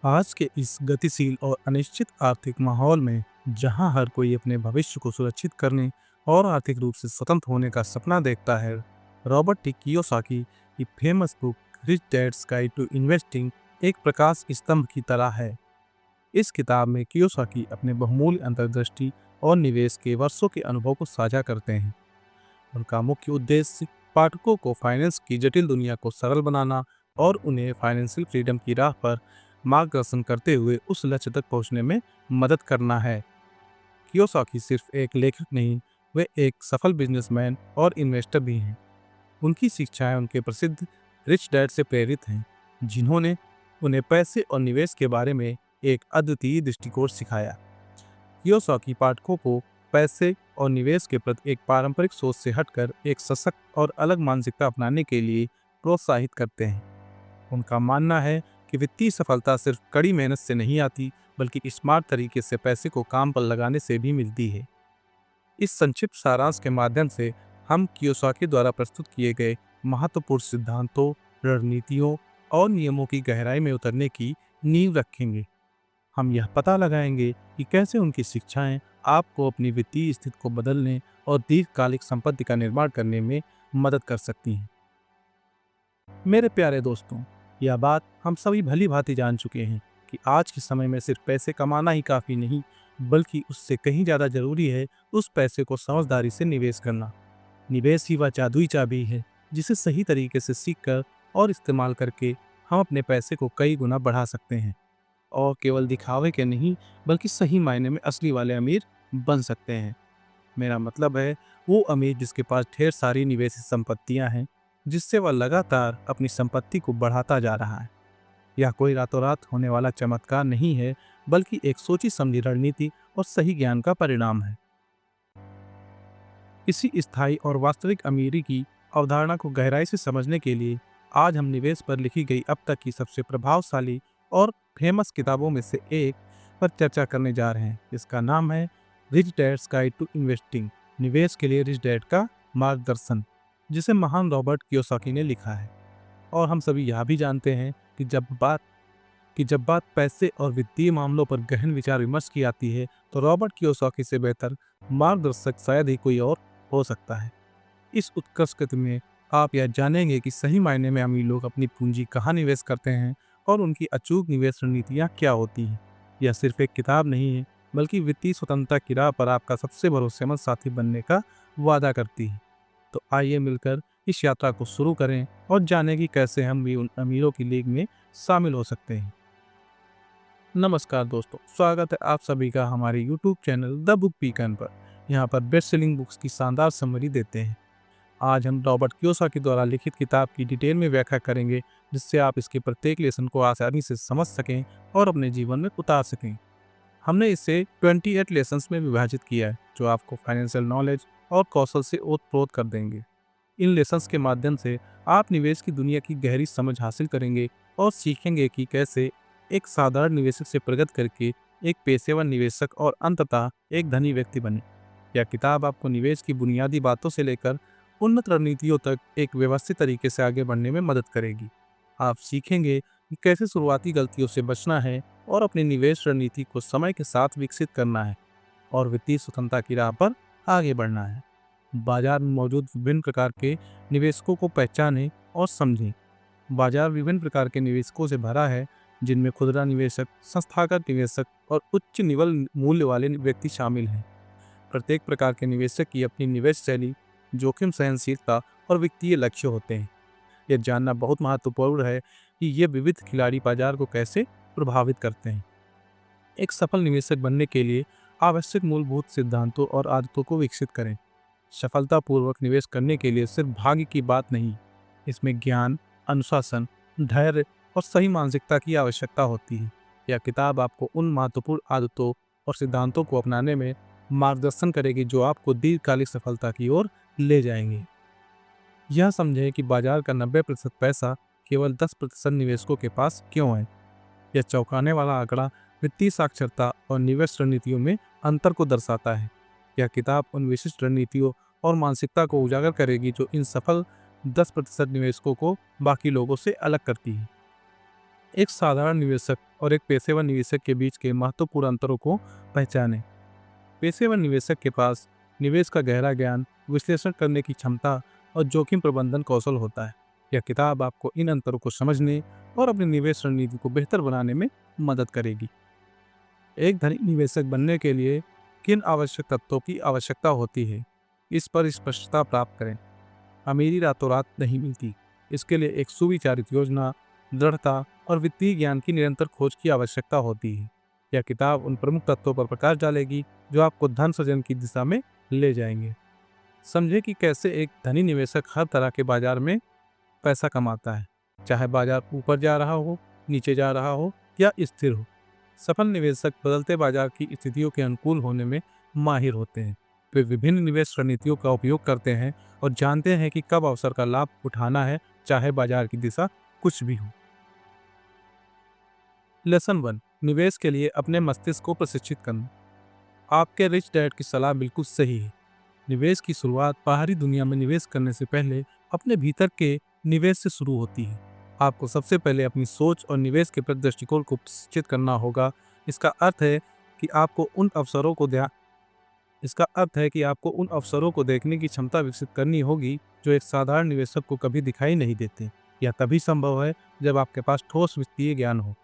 आज के इस गतिशील और अनिश्चित आर्थिक माहौल में जहां हर कोई अपने भविष्य को सुरक्षित करने और आर्थिक रूप से स्वतंत्र होने का सपना देखता है, रॉबर्ट टी कियोसाकी की famous book rich dad's guide to investing एक प्रकाश स्तंभ की तरह है। इस किताब में कियोसाकी अपने बहुमूल्य अंतर्दृष्टि और निवेश के वर्षों के अनुभव को साझा करते हैं। उनका मुख्य उद्देश्य पाठकों को फाइनेंस की जटिल दुनिया को सरल बनाना और उन्हें फाइनेंशियल फ्रीडम की राह पर मार्गदर्शन करते हुए उस लक्ष्य तक पहुंचने में मदद करना है। कियोसाकी सिर्फ एक लेखक नहीं, वे एक सफल बिजनेसमैन और इन्वेस्टर भी हैं। उनकी शिक्षाएं उनके प्रसिद्ध रिच डैड से प्रेरित हैं, जिन्होंने उन्हें पैसे और निवेश के बारे में एक अद्वितीय दृष्टिकोण सिखाया। कियोसाकी पाठकों को पैसे और निवेश के प्रति एक पारंपरिक सोच से हटकर एक सशक्त और अलग मानसिकता अपनाने के लिए प्रोत्साहित करते हैं। उनका मानना है कि वित्तीय सफलता सिर्फ कड़ी मेहनत से नहीं आती, बल्कि स्मार्ट तरीके से पैसे को काम पर लगाने से भी मिलती है। इस संक्षिप्त सारांश के माध्यम से हम कियोसाकी द्वारा प्रस्तुत किए गए महत्वपूर्ण सिद्धांतों, रणनीतियों और नियमों की गहराई में उतरने की नींव रखेंगे। हम यह पता लगाएंगे कि कैसे उनकी शिक्षाएं आपको अपनी वित्तीय स्थिति को बदलने और दीर्घकालिक संपत्ति का निर्माण करने में मदद कर सकती हैं। मेरे प्यारे दोस्तों, यह बात हम सभी भली भांति जान चुके हैं कि आज के समय में सिर्फ पैसे कमाना ही काफी नहीं, बल्कि उससे कहीं ज्यादा जरूरी है उस पैसे को समझदारी से निवेश करना। निवेश ही वह जादुई चाबी है जिसे सही तरीके से सीखकर और इस्तेमाल करके हम अपने पैसे को कई गुना बढ़ा सकते हैं और केवल दिखावे के नहीं, बल्कि सही मायने में असली वाले अमीर बन सकते हैं। मेरा मतलब है वो अमीर जिसके पास ढेर सारी निवेशित संपत्तियां हैं, जिससे वह लगातार अपनी संपत्ति को बढ़ाता जा रहा है। यह कोई रातों रात होने वाला चमत्कार नहीं है, बल्कि एक सोची समझी रणनीति और सही ज्ञान का परिणाम है। इसी स्थायी और वास्तविक अमीरी की अवधारणा को गहराई से समझने के लिए आज हम निवेश पर लिखी गई अब तक की सबसे प्रभावशाली और फेमस किताबों में से एक पर चर्चा करने जा रहे हैं। इसका नाम है rich dad's guide to investing, निवेश के लिए रिच डैड का मार्गदर्शन, जिसे महान रॉबर्ट कियोसाकी ने लिखा है। और हम सभी यह भी जानते हैं कि जब बात पैसे और वित्तीय मामलों पर गहन विचार विमर्श की आती है, तो रॉबर्ट कियोसाकी से बेहतर मार्गदर्शक शायद ही कोई और हो सकता है। इस उत्कर्ष कृति में आप यह जानेंगे कि सही मायने में अमीर लोग अपनी पूंजी कहाँ निवेश करते हैं और उनकी अचूक निवेश रणनीतियाँ क्या होती हैं। यह सिर्फ एक किताब नहीं है, बल्कि वित्तीय स्वतंत्रता की राह पर आपका सबसे भरोसेमंद साथी बनने का वादा करती है। तो आइए मिलकर इस यात्रा को शुरू करें और जानें कि कैसे हम भी उन अमीरों की लीग में शामिल हो सकते हैं। नमस्कार दोस्तों, स्वागत है आप सभी का हमारे YouTube channel the book beacon पर। यहाँ पर बेस्ट सेलिंग बुक्स की शानदार समरी देते हैं। आज हम रॉबर्ट कियोसाकी द्वारा लिखित किताब की डिटेल में व्याख्या करेंगे, जिससे आप इसके प्रत्येक लेसन को आसानी से समझ सकें और अपने जीवन में उतार सकें। हमने इसे 28 लेसन्स में विभाजित किया है, जो आपको फाइनेंशियल नॉलेज और कौशल से ओतप्रोत कर देंगे। इन लेसन्स के माध्यम से आप निवेश की दुनिया की गहरी समझ हासिल करेंगे और सीखेंगे कि कैसे एक साधारण निवेशक से प्रगति करके एक पेशेवर निवेशक और अंततः एक धनी व्यक्ति बने। यह किताब आपको निवेश की बुनियादी बातों से लेकर उन्नत रणनीतियों तक एक व्यवस्थित तरीके से आगे बढ़ने में मदद करेगी। आप सीखेंगे कि कैसे शुरुआती गलतियों से बचना है और अपनी निवेश रणनीति को समय के साथ विकसित करना है और वित्तीय स्वतंत्रता की राह पर आगे बढ़ना है। बाजार में मौजूद विभिन्न प्रकार के निवेशकों को पहचानें और समझें। बाजार विभिन्न प्रकार के निवेशकों से भरा है, जिनमें खुदरा निवेशक, संस्थागत निवेशक और उच्च निवल मूल्य वाले व्यक्ति शामिल हैं। प्रत्येक प्रकार के निवेशक की अपनी निवेश शैली, जोखिम सहनशीलता और वित्तीय लक्ष्य होते हैं। यह जानना बहुत महत्वपूर्ण है कि ये विविध खिलाड़ी बाजार को कैसे प्रभावित करते हैं। एक सफल निवेशक बनने के लिए आवश्यक मूलभूत सिद्धांतों और आदतों को विकसित करें। सफलतापूर्वक निवेश करने के लिए सिर्फ भाग्य की बात नहीं, इसमें ज्ञान, अनुशासन, धैर्य और सही मानसिकता की आवश्यकता होती है। यह किताब आपको उन महत्वपूर्ण आदतों और सिद्धांतों को अपनाने में मार्गदर्शन करेगी जो आपको दीर्घकालिक सफलता की ओर ले जाएंगे। यह समझें कि बाजार का 90% पैसा केवल 10% निवेशकों के पास क्यों है। यह चौंकाने वाला आंकड़ा वित्तीय साक्षरता और निवेश रणनीतियों में अंतर को दर्शाता है। यह किताब उन विशिष्ट रणनीतियों और मानसिकता को उजागर करेगी जो इन सफल 10% निवेशकों को बाकी लोगों से अलग करती है। एक साधारण निवेशक और एक पेशेवर निवेशक के बीच के महत्वपूर्ण अंतरों को पहचानें। पेशेवर निवेशक के पास निवेश का गहरा ज्ञान, विश्लेषण करने की क्षमता और जोखिम प्रबंधन कौशल होता है। यह किताब आपको इन अंतरों को समझने और अपनी निवेश रणनीति को बेहतर बनाने में मदद करेगी। एक धनी निवेशक बनने के लिए किन आवश्यक तत्वों की आवश्यकता होती है, इस पर स्पष्टता प्राप्त करें। अमीरी रातों रात नहीं मिलती। इसके लिए एक सुविचारित योजना, दृढ़ता और वित्तीय ज्ञान की निरंतर खोज की आवश्यकता होती है। यह किताब उन प्रमुख तत्वों पर प्रकाश डालेगी जो आपको धन सृजन की दिशा में ले जाएंगे। समझें कि कैसे एक धनी निवेशक हर तरह के बाजार में पैसा कमाता है, चाहे बाजार ऊपर जा रहा हो, नीचे जा रहा हो या स्थिर हो। सफल निवेशक बदलते बाजार की स्थितियों के अनुकूल होने में माहिर होते हैं। वे विभिन्न निवेश रणनीतियों का उपयोग करते हैं और जानते हैं कि कब अवसर का लाभ उठाना है, चाहे बाजार की दिशा कुछ भी हो। लेसन 1, निवेश के लिए अपने मस्तिष्क को प्रशिक्षित करना। आपके रिच डैड की सलाह बिल्कुल सही है। निवेश की शुरुआत बाहरी दुनिया में निवेश करने से पहले अपने भीतर के निवेश से शुरू होती है। आपको सबसे पहले अपनी सोच और निवेश के प्रति दृष्टिकोण को प्रशिक्षित करना होगा। इसका अर्थ है कि आपको उन अवसरों को ध्यान इसका अर्थ है कि आपको उन अवसरों को देखने की क्षमता विकसित करनी होगी जो एक साधारण निवेशक को कभी दिखाई नहीं देते। यह तभी संभव है जब आपके पास ठोस वित्तीय ज्ञान हो।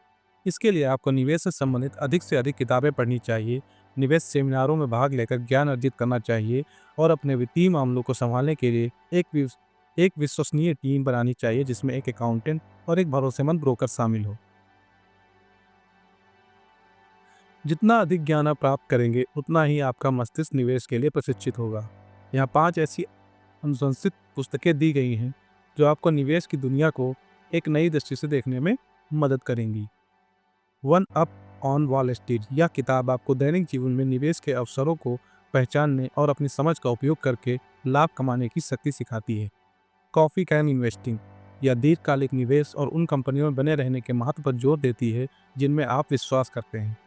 इसके लिए आपको निवेश से संबंधित अधिक से अधिक किताबें पढ़नी चाहिए, निवेश सेमिनारों में भाग लेकर ज्ञान अर्जित करना चाहिए और अपने वित्तीय मामलों को संभालने के लिए एक विश्वसनीय टीम बनानी चाहिए जिसमें एक अकाउंटेंट और एक भरोसेमंद ब्रोकर शामिल हो। जितना अधिक ज्ञान आप प्राप्त करेंगे, उतना ही आपका मस्तिष्क निवेश के लिए प्रशिक्षित होगा। यहाँ 5 ऐसी अनुशंसित पुस्तकें दी गई हैं जो आपको निवेश की दुनिया को एक नई दृष्टि से देखने में मदद करेंगी। One up on wall street, यह किताब आपको दैनिक जीवन में निवेश के अवसरों को पहचानने और अपनी समझ का उपयोग करके लाभ कमाने की शक्ति सिखाती है। कॉफी कैन इन्वेस्टिंग, यह दीर्घकालिक निवेश और उन कंपनियों में बने रहने के महत्व पर जोर देती है जिनमें आप विश्वास करते हैं।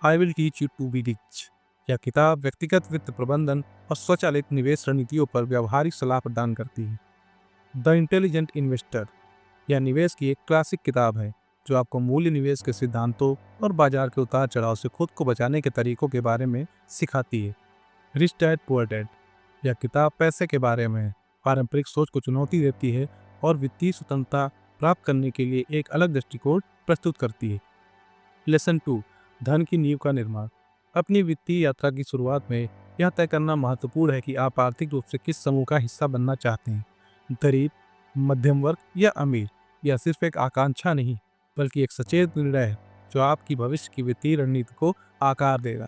I will teach you to be rich, यह किताब व्यक्तिगत वित्त प्रबंधन और स्वचालित निवेश रणनीतियों पर व्यावहारिक सलाह प्रदान करती है। द इंटेलिजेंट इन्वेस्टर, यह निवेश की एक क्लासिक किताब है जो आपको मूल्य निवेश के सिद्धांतों और बाजार के उतार चढ़ाव से खुद को बचाने के तरीकों के बारे में सिखाती है। रिच डैड पुअर डैड, यह किताब पैसे के बारे में है, पारंपरिक सोच को चुनौती देती है और वित्तीय स्वतंत्रता प्राप्त करने के लिए एक अलग दृष्टिकोण प्रस्तुत करती है। लेसन 2, धन की नींव का निर्माण। अपनी वित्तीय यात्रा की शुरुआत में यह तय करना महत्वपूर्ण है कि आप आर्थिक रूप से किस समूह का हिस्सा बनना चाहते हैं, गरीब, मध्यम वर्ग या अमीर। यह सिर्फ एक आकांक्षा नहीं, बल्कि एक सचेत निर्णय है जो आपकी भविष्य की वित्तीय रणनीति को आकार देगा।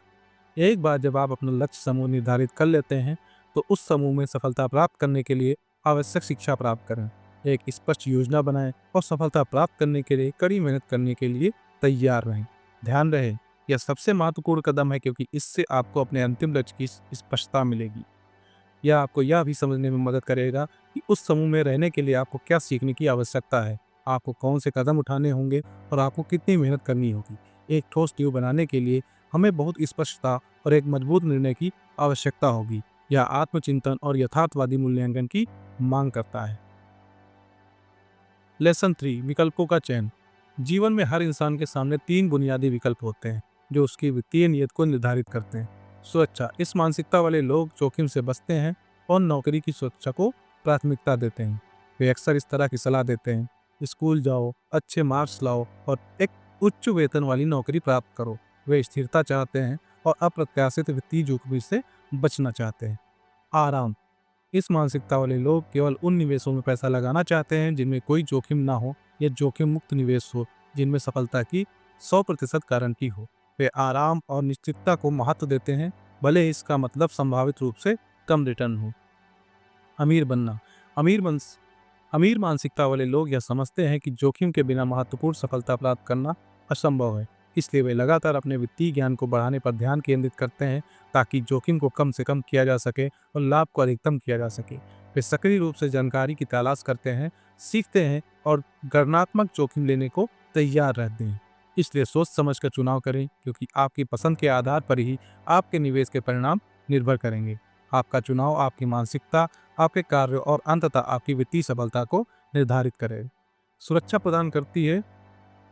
एक बार जब आप अपना लक्ष्य समूह निर्धारित कर लेते हैं, तो उस समूह में सफलता प्राप्त करने के लिए आवश्यक शिक्षा प्राप्त करें। एक स्पष्ट योजना बनाएं और सफलता प्राप्त करने के लिए कड़ी मेहनत करने के लिए तैयार रहें। ध्यान रहे, यह सबसे महत्वपूर्ण कदम है क्योंकि इससे आपको अपने अंतिम लक्ष्य की स्पष्टता मिलेगी। यह आपको यह भी समझने में मदद करेगा कि उस समूह में रहने के लिए आपको क्या सीखने की आवश्यकता है, आपको कौन से कदम उठाने होंगे और आपको कितनी मेहनत करनी होगी। एक ठोस टीम बनाने के लिए हमें बहुत स्पष्टता और एक मजबूत निर्णय की आवश्यकता होगी। यह आत्मचिंतन और यथार्थवादी मूल्यांकन की मांग करता है। लेसन 3, विकल्पों का चयन। जीवन में हर इंसान के सामने 3 बुनियादी विकल्प होते हैं जो उसकी वित्तीय नीयत को निर्धारित करते हैं। सुरक्षा, इस मानसिकता वाले लोग जोखिम से बचते हैं और नौकरी की सुरक्षा को प्राथमिकता देते हैं। वे अक्सर इस तरह की सलाह देते हैं, स्कूल जाओ, अच्छे मार्क्स लाओ और एक उच्च वेतन वाली नौकरी प्राप्त करो। वे स्थिरता चाहते हैं और अप्रत्याशित वित्तीय जोखिम से बचना चाहते हैं। आराम, इस मानसिकता वाले लोग केवल उन निवेशों में पैसा लगाना चाहते हैं जिनमें कोई जोखिम ना हो या जोखिम मुक्त निवेश हो जिनमें सफलता की 100% गारंटी हो। वे आराम और निश्चितता को महत्व देते हैं, भले ही इसका मतलब संभावित रूप से कम रिटर्न हो। अमीर बनना, अमीर बन अमीर मानसिकता वाले लोग यह समझते हैं कि जोखिम के बिना महत्वपूर्ण सफलता प्राप्त करना असंभव है। इसलिए वे लगातार अपने वित्तीय ज्ञान को बढ़ाने पर ध्यान केंद्रित करते हैं ताकि जोखिम को कम से कम किया जा सके और लाभ को अधिकतम किया जा सके। वे सक्रिय रूप से जानकारी की तलाश करते हैं, सीखते हैं और गणनात्मक जोखिम लेने को तैयार रहते हैं। इसलिए सोच समझ कर चुनाव करें क्योंकि आपकी पसंद के आधार पर ही आपके निवेश के परिणाम निर्भर करेंगे। आपका चुनाव आपकी मानसिकता, आपके कार्य और अंततः आपकी वित्तीय सफलता को निर्धारित करें। सुरक्षा प्रदान करती है,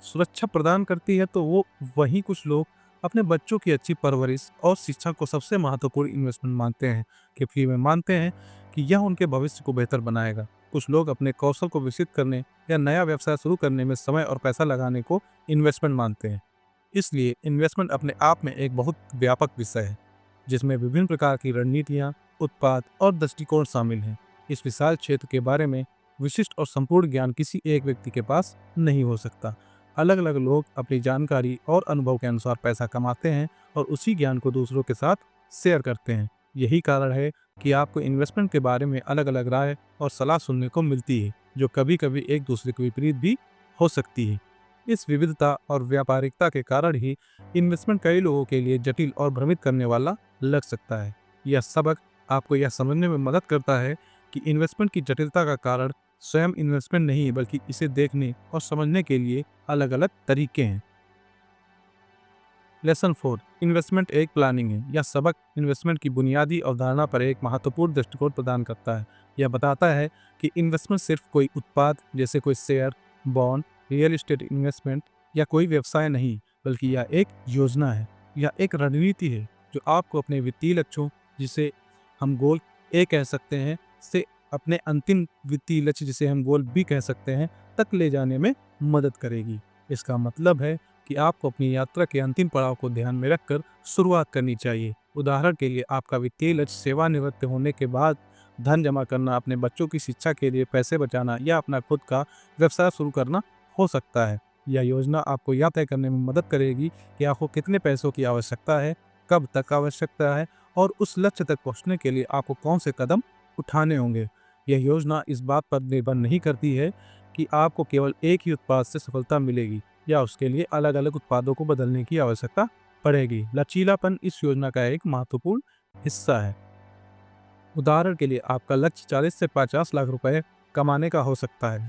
सुरक्षा प्रदान करती है, तो वो वहीं कुछ लोग अपने बच्चों की अच्छी परवरिश और शिक्षा को सबसे महत्वपूर्ण इन्वेस्टमेंट मानते हैं, क्योंकि वे मानते हैं कि यह उनके भविष्य को बेहतर बनाएगा। कुछ लोग अपने कौशल को विकसित करने या नया व्यवसाय शुरू करने में समय और पैसा लगाने को इन्वेस्टमेंट मानते हैं। इसलिए इन्वेस्टमेंट अपने आप में एक बहुत व्यापक विषय है, जिसमें विभिन्न प्रकार की रणनीतियाँ, उत्पाद और दृष्टिकोण शामिल हैं। इस विशाल क्षेत्र के बारे में विशिष्ट और संपूर्ण ज्ञान किसी एक व्यक्ति के पास नहीं हो सकता। अलग अलग लोग अपनी जानकारी और अनुभव के अनुसार पैसा कमाते हैं और उसी ज्ञान को दूसरों के साथ शेयर करते हैं। यही कारण है कि आपको इन्वेस्टमेंट के बारे में अलग अलग राय और सलाह सुनने को मिलती है, जो कभी कभी एक दूसरे के विपरीत भी हो सकती है। इस विविधता और व्यापारिकता के कारण ही इन्वेस्टमेंट कई लोगों के लिए जटिल और भ्रमित करने वाला लग सकता है। यह सबक आपको यह समझने में मदद करता है कि इन्वेस्टमेंट की जटिलता का कारण स्वयं इन्वेस्टमेंट नहीं, बल्कि इसे देखने और समझने के लिए अलग अलग तरीके हैं। लेसन 4, इन्वेस्टमेंट एक प्लानिंग है। यह सबक इन्वेस्टमेंट की बुनियादी अवधारणा पर एक महत्वपूर्ण दृष्टिकोण प्रदान करता है। यह बताता है कि इन्वेस्टमेंट सिर्फ कोई उत्पाद जैसे कोई share, bond, real estate investment या कोई व्यवसाय नहीं, बल्कि यह एक योजना है। यह एक रणनीति है जो आपको अपने वित्तीय लक्ष्यों, जिसे हम गोल ए कह सकते हैं, से अपने अंतिम वित्तीय लक्ष्य, जिसे हम गोल बी कह सकते हैं, तक ले जाने में मदद करेगी। इसका मतलब है कि आपको अपनी यात्रा के अंतिम पड़ाव को ध्यान में रखकर शुरुआत करनी चाहिए। उदाहरण के लिए, आपका वित्तीय लक्ष्य सेवानिवृत्त होने के बाद धन जमा करना, अपने बच्चों की शिक्षा के लिए पैसे बचाना या अपना खुद का व्यवसाय शुरू करना हो सकता है। यह योजना आपको यह तय करने में मदद करेगी कि आपको कितने पैसों की आवश्यकता है, कब तक आवश्यकता है और उस लक्ष्य तक पहुंचने के लिए आपको कौन से कदम उठाने होंगे। यह योजना इस बात पर निर्भर नहीं करती है कि आपको केवल एक ही उत्पाद से सफलता मिलेगी या उसके लिए अलग अलग उत्पादों को बदलने की आवश्यकता पड़ेगी। लचीलापन इस योजना का एक महत्वपूर्ण हिस्सा है। उदाहरण के लिए, आपका लक्ष्य 40 से 50 लाख रुपए कमाने का हो सकता है।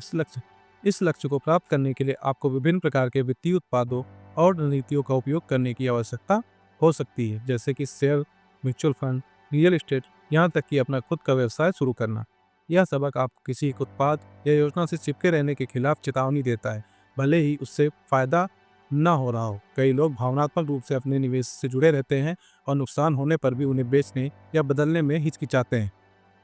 इस लक्ष्य को प्राप्त करने के लिए आपको विभिन्न प्रकार के वित्तीय उत्पादों और रणनीतियों का उपयोग करने की आवश्यकता हो सकती है, जैसे कि share, mutual fund, real estate, यहाँ तक कि अपना खुद का व्यवसाय शुरू करना। यह सबक आपको किसी एक उत्पाद या योजना से चिपके रहने के खिलाफ चेतावनी देता है, भले ही उससे फायदा ना हो रहा हो। कई लोग भावनात्मक रूप से अपने निवेश से जुड़े रहते हैं और नुकसान होने पर भी उन्हें बेचने या बदलने में हिचकिचाते हैं।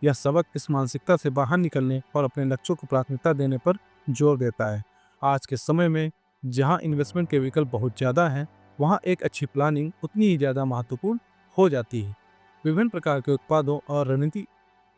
यह सबक इस मानसिकता से बाहर निकलने और अपने लक्ष्यों को प्राथमिकता देने पर जोर देता है। आज के समय में जहां इन्वेस्टमेंट के विकल्प बहुत ज़्यादा हैं, वहां एक अच्छी प्लानिंग उतनी ही ज़्यादा महत्वपूर्ण हो जाती है। विभिन्न प्रकार के उत्पादों और रणनीति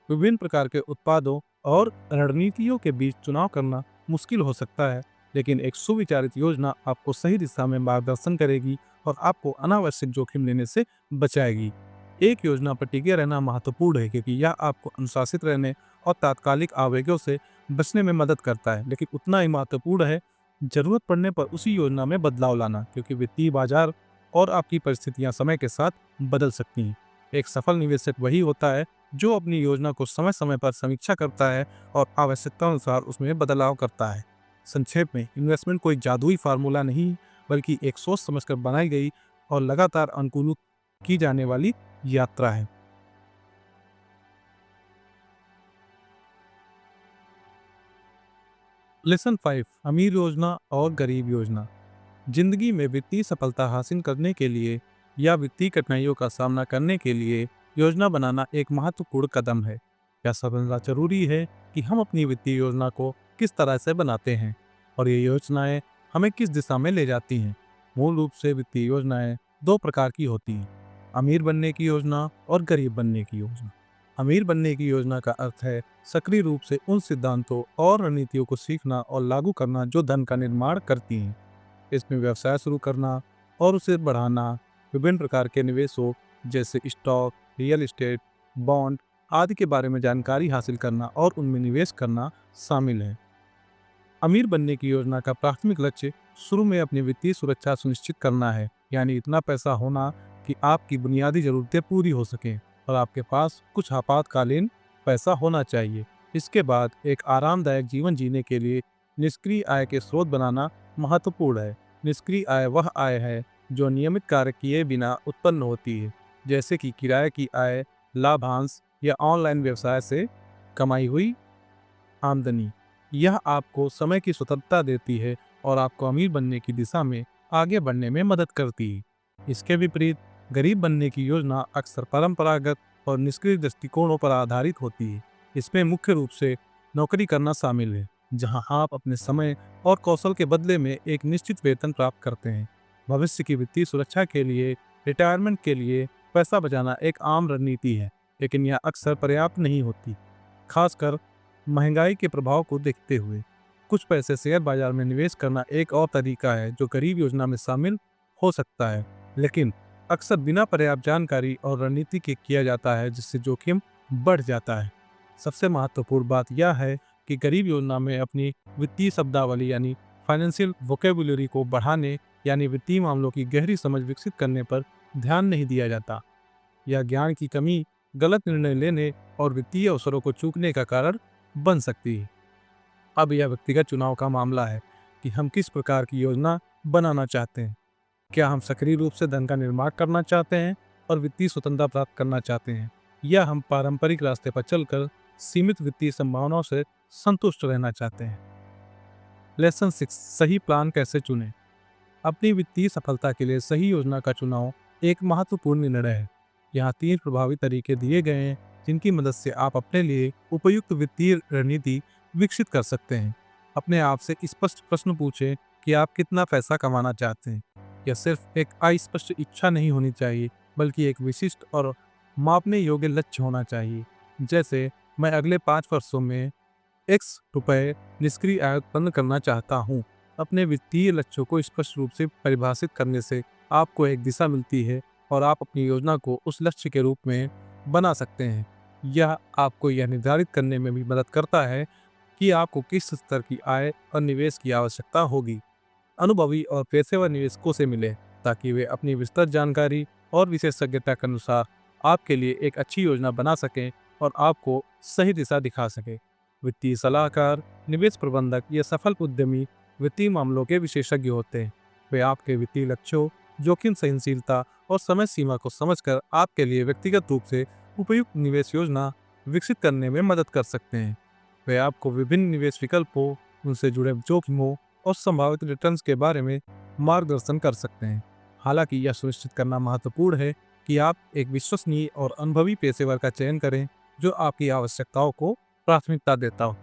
विभिन्न प्रकार के उत्पादों और रणनीतियों के बीच चुनाव करना मुश्किल हो सकता है, लेकिन एक सुविचारित योजना आपको सही दिशा में मार्गदर्शन करेगी और आपको अनावश्यक जोखिम लेने से बचाएगी। एक योजना पर टिके रहना महत्वपूर्ण है, क्योंकि यह आपको अनुशासित रहने और तात्कालिक आवेगों से बचने में मदद करता है, लेकिन उतना ही महत्वपूर्ण है जरूरत पड़ने पर उसी योजना में बदलाव लाना, क्योंकि वित्तीय बाजार और आपकी परिस्थितियां समय के साथ बदल सकती हैं। एक सफल निवेशक वही होता है जो अपनी योजना को समय समय पर समीक्षा करता है और आवश्यकता अनुसार उसमें बदलाव करता है। संक्षेप में, इन्वेस्टमेंट कोई जादुई फार्मूला नहीं, बल्कि एक सोच समझकर बनाई गई और लगातार अनुकूलित की जाने वाली यात्रा है। लेसन 5, अमीर योजना और गरीब योजना। जिंदगी में वित्तीय सफलता हासिल करने के लिए या वित्तीय कठिनाइयों का सामना करने के लिए योजना बनाना एक महत्वपूर्ण कदम है। यह समझना जरूरी है कि हम अपनी वित्तीय योजना को किस तरह से बनाते हैं और ये योजनाएं हमें किस दिशा में ले जाती हैं। मूल रूप से वित्तीय योजनाएं दो प्रकार की होती हैं: अमीर बनने की योजना और गरीब बनने की योजना। अमीर बनने की योजना का अर्थ है सक्रिय रूप से उन सिद्धांतों और रणनीतियों को सीखना और लागू करना जो धन का निर्माण करती हैं। इसमें व्यवसाय शुरू करना और उसे बढ़ाना, विभिन्न प्रकार के निवेशों जैसे स्टॉक, रियल एस्टेट, बॉन्ड आदि के बारे में जानकारी हासिल करना और उनमें निवेश करना शामिल है। अमीर बनने की योजना का प्राथमिक लक्ष्य शुरू में अपनी वित्तीय सुरक्षा सुनिश्चित करना है, यानी इतना पैसा होना कि आपकी बुनियादी जरूरतें पूरी हो सकें और आपके पास कुछ आपातकालीन पैसा होना चाहिए। इसके बाद एक आरामदायक जीवन जीने के लिए निष्क्रिय आय के स्रोत बनाना महत्वपूर्ण है। निष्क्रिय आय वह आय है जो नियमित कार्य किए बिना उत्पन्न होती है, जैसे कि किराए की आय, लाभांश या ऑनलाइन व्यवसाय से कमाई हुई आमदनी। यह आपको समय की स्वतंत्रता देती है और आपको अमीर बनने की दिशा में आगे बढ़ने में मदद करती है। इसके विपरीत गरीब बनने की योजना अक्सर परंपरागत और निष्क्रिय दृष्टिकोणों पर आधारित होती है। इसमें मुख्य रूप से नौकरी करना शामिल है, जहां आप अपने समय और कौशल के बदले में एक निश्चित वेतन प्राप्त करते हैं। भविष्य की वित्तीय सुरक्षा के लिए रिटायरमेंट के लिए पैसा बचाना एक आम रणनीति है, लेकिन यह अक्सर पर्याप्त नहीं होती, खासकर महंगाई के प्रभाव को देखते हुए। कुछ पैसे शेयर बाजार में निवेश करना एक और तरीका है जो गरीब योजना में शामिल हो सकता है, लेकिन अक्सर बिना पर्याप्त जानकारी और रणनीति के किया जाता है, जिससे जोखिम बढ़ जाता है। सबसे महत्वपूर्ण बात यह है कि गरीब योजना में अपनी वित्तीय शब्दावली यानी फाइनेंशियल वोकेबुलरी को बढ़ाने यानी वित्तीय मामलों की गहरी समझ विकसित करने पर ध्यान नहीं दिया जाता। यह ज्ञान की कमी गलत निर्णय लेने और वित्तीय अवसरों को चूकने का कारण बन सकती है। अब यह व्यक्तिगत चुनाव का मामला है कि हम किस प्रकार की योजना बनाना चाहते हैं। क्या हम सक्रिय रूप से धन का निर्माण करना चाहते हैं और वित्तीय स्वतंत्रता प्राप्त करना चाहते हैं, या हम पारंपरिक रास्ते पर चलकर सीमित वित्तीय संभावनाओं से संतुष्ट रहना चाहते हैं। लेसन 6, सही प्लान कैसे चुनें। अपनी वित्तीय सफलता के लिए सही योजना का चुनाव एक महत्वपूर्ण निर्णय है। यहाँ 3 प्रभावी तरीके दिए गए हैं जिनकी मदद से आप अपने लिए उपयुक्त वित्तीय रणनीति विकसित कर सकते हैं। अपने आप से स्पष्ट प्रश्न पूछें कि आप कितना पैसा कमाना चाहते हैं। यह सिर्फ एक अस्पष्ट इच्छा नहीं होनी चाहिए, बल्कि एक विशिष्ट और मापने योग्य लक्ष्य होना चाहिए। जैसे, मैं अगले 5 वर्षों में एक्स रुपए निष्क्रिय आय उत्पन्न करना चाहता हूँ। अपने वित्तीय लक्ष्यों को स्पष्ट रूप से परिभाषित करने से आपको एक दिशा मिलती है और आप अपनी योजना को उस लक्ष्य के रूप में बना सकते हैं। यह आपको यह निर्धारित करने में भी मदद करता है कि आपको किस स्तर की आय और निवेश की आवश्यकता होगी। अनुभवी और पेशेवर निवेशकों से मिलें ताकि वे अपनी विस्तृत जानकारी और विशेषज्ञता के अनुसार आपके लिए एक अच्छी योजना बना सकें और आपको सही दिशा दिखा सकें। वित्तीय सलाहकार, निवेश प्रबंधक या सफल उद्यमी वित्तीय मामलों के विशेषज्ञ होते हैं। वे आपके वित्तीय लक्ष्यों, जोखिम सहनशीलता और समय सीमा को समझकर आपके लिए व्यक्तिगत रूप से उपयुक्त निवेश योजना विकसित करने में मदद कर सकते हैं। वे आपको विभिन्न निवेश विकल्पों, उनसे जुड़े जोखिमों और संभावित रिटर्न्स के बारे में मार्गदर्शन कर सकते हैं। हालांकि यह सुनिश्चित करना महत्वपूर्ण है कि आप एक विश्वसनीय और अनुभवी पेशेवर का चयन करें जो आपकी आवश्यकताओं को प्राथमिकता देता हो।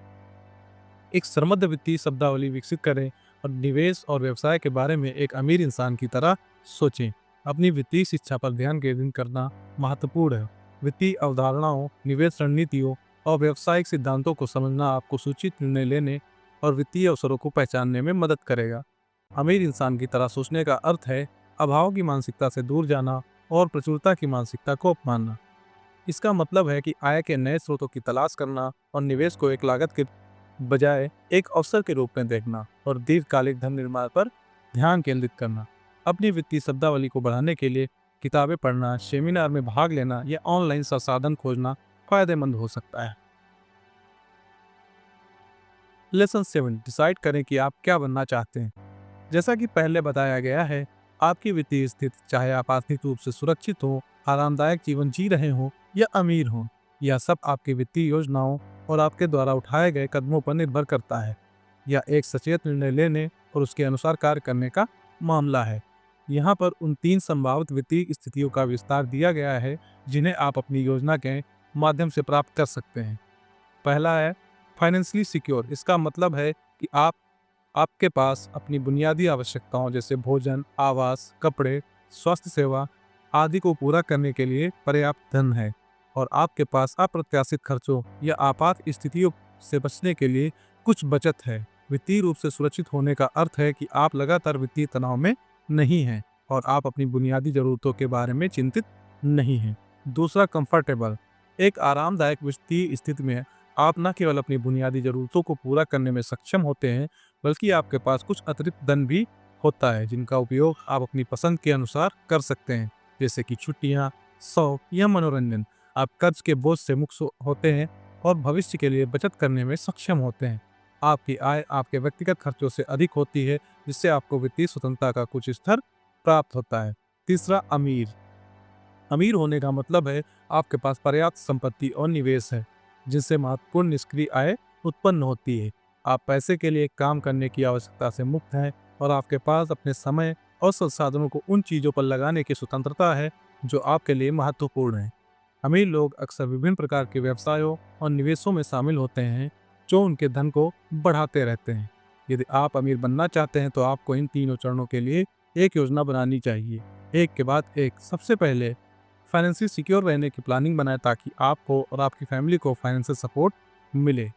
एक समृद्ध वित्तीय शब्दावली विकसित करें और निवेश और व्यवसाय के बारे में एक अमीर इंसान की तरह सोचें। अपनी वित्तीय शिक्षा पर ध्यान केंद्रित करना महत्वपूर्ण है। वित्तीय अवधारणाओं, निवेश रणनीतियों और व्यावसायिक सिद्धांतों को समझना आपको सूचित निर्णय लेने और वित्तीय अवसरों को पहचानने में मदद करेगा। अमीर इंसान की तरह सोचने का अर्थ है अभाव की मानसिकता से दूर जाना और प्रचुरता की मानसिकता को अपनाना। इसका मतलब है कि आय के नए स्रोतों की तलाश करना और निवेश को एक लागत के बजाय एक अवसर के रूप में देखना और दीर्घकालिक धन निर्माण पर ध्यान केंद्रित करना। अपनी वित्तीय शब्दावली को बढ़ाने के लिए किताबें पढ़ना, सेमिनार में भाग लेना या ऑनलाइन संसाधन खोजना फायदेमंद हो सकता है। लेसन 7, डिसाइड करें कि आप क्या बनना चाहते हैं। जैसा कि पहले बताया गया है, आपकी वित्तीय स्थिति, चाहे आप आर्थिक रूप से सुरक्षित हो, आरामदायक जीवन जी रहे हो या अमीर हो, यह सब आपकी वित्तीय योजनाओं और आपके द्वारा उठाए गए कदमों पर निर्भर करता है। यह एक सचेत निर्णय लेने और उसके अनुसार कार्य करने का मामला है। यहाँ पर उन 3 संभावित वित्तीय स्थितियों का विस्तार दिया गया है जिन्हें आप अपनी योजना के माध्यम से प्राप्त कर सकते हैं। पहला है फाइनेंशियली सिक्योर। इसका मतलब है कि आपके पास अपनी बुनियादी आवश्यकताओं जैसे भोजन, आवास, कपड़े, स्वास्थ्य सेवा आदि को पूरा करने के लिए पर्याप्त धन है और आपके पास अप्रत्याशित खर्चों या आपात स्थितियों से बचने के लिए कुछ बचत है। वित्तीय रूप से सुरक्षित होने का अर्थ है कि आप लगातार वित्तीय तनाव में नहीं हैं और आप अपनी बुनियादी जरूरतों के बारे में चिंतित नहीं हैं। दूसरा, कंफर्टेबल। एक आरामदायक वित्तीय स्थिति में आप न केवल अपनी बुनियादी जरूरतों को पूरा करने में सक्षम होते हैं, बल्कि आपके पास कुछ अतिरिक्त धन भी होता है जिनका उपयोग आप अपनी पसंद के अनुसार कर सकते हैं, जैसे कि छुट्टियां, शौक या मनोरंजन। आप कर्ज के बोझ से मुक्त होते हैं और भविष्य के लिए बचत करने में सक्षम होते हैं। आपकी आय आपके व्यक्तिगत खर्चों से अधिक होती है, जिससे आपको वित्तीय स्वतंत्रता का कुछ स्तर प्राप्त होता है। तीसरा, अमीर। अमीर होने का मतलब है आपके पास पर्याप्त संपत्ति और निवेश है जिनसे महत्वपूर्ण निष्क्रिय आय उत्पन्न होती है। आप पैसे के लिए काम करने की आवश्यकता से मुक्त हैं और आपके पास अपने समय और संसाधनों को उन चीज़ों पर लगाने की स्वतंत्रता है जो आपके लिए महत्वपूर्ण है। अमीर लोग अक्सर विभिन्न प्रकार के व्यवसायों और निवेशों में शामिल होते हैं जो उनके धन को बढ़ाते रहते हैं। यदि आप अमीर बनना चाहते हैं तो आपको इन तीनों चरणों के लिए एक योजना बनानी चाहिए, एक के बाद एक। सबसे पहले फाइनेंशियल सिक्योर रहने की प्लानिंग बनाएं ताकि आपको और आपकी फैमिली को फाइनेंशियल सपोर्ट मिले।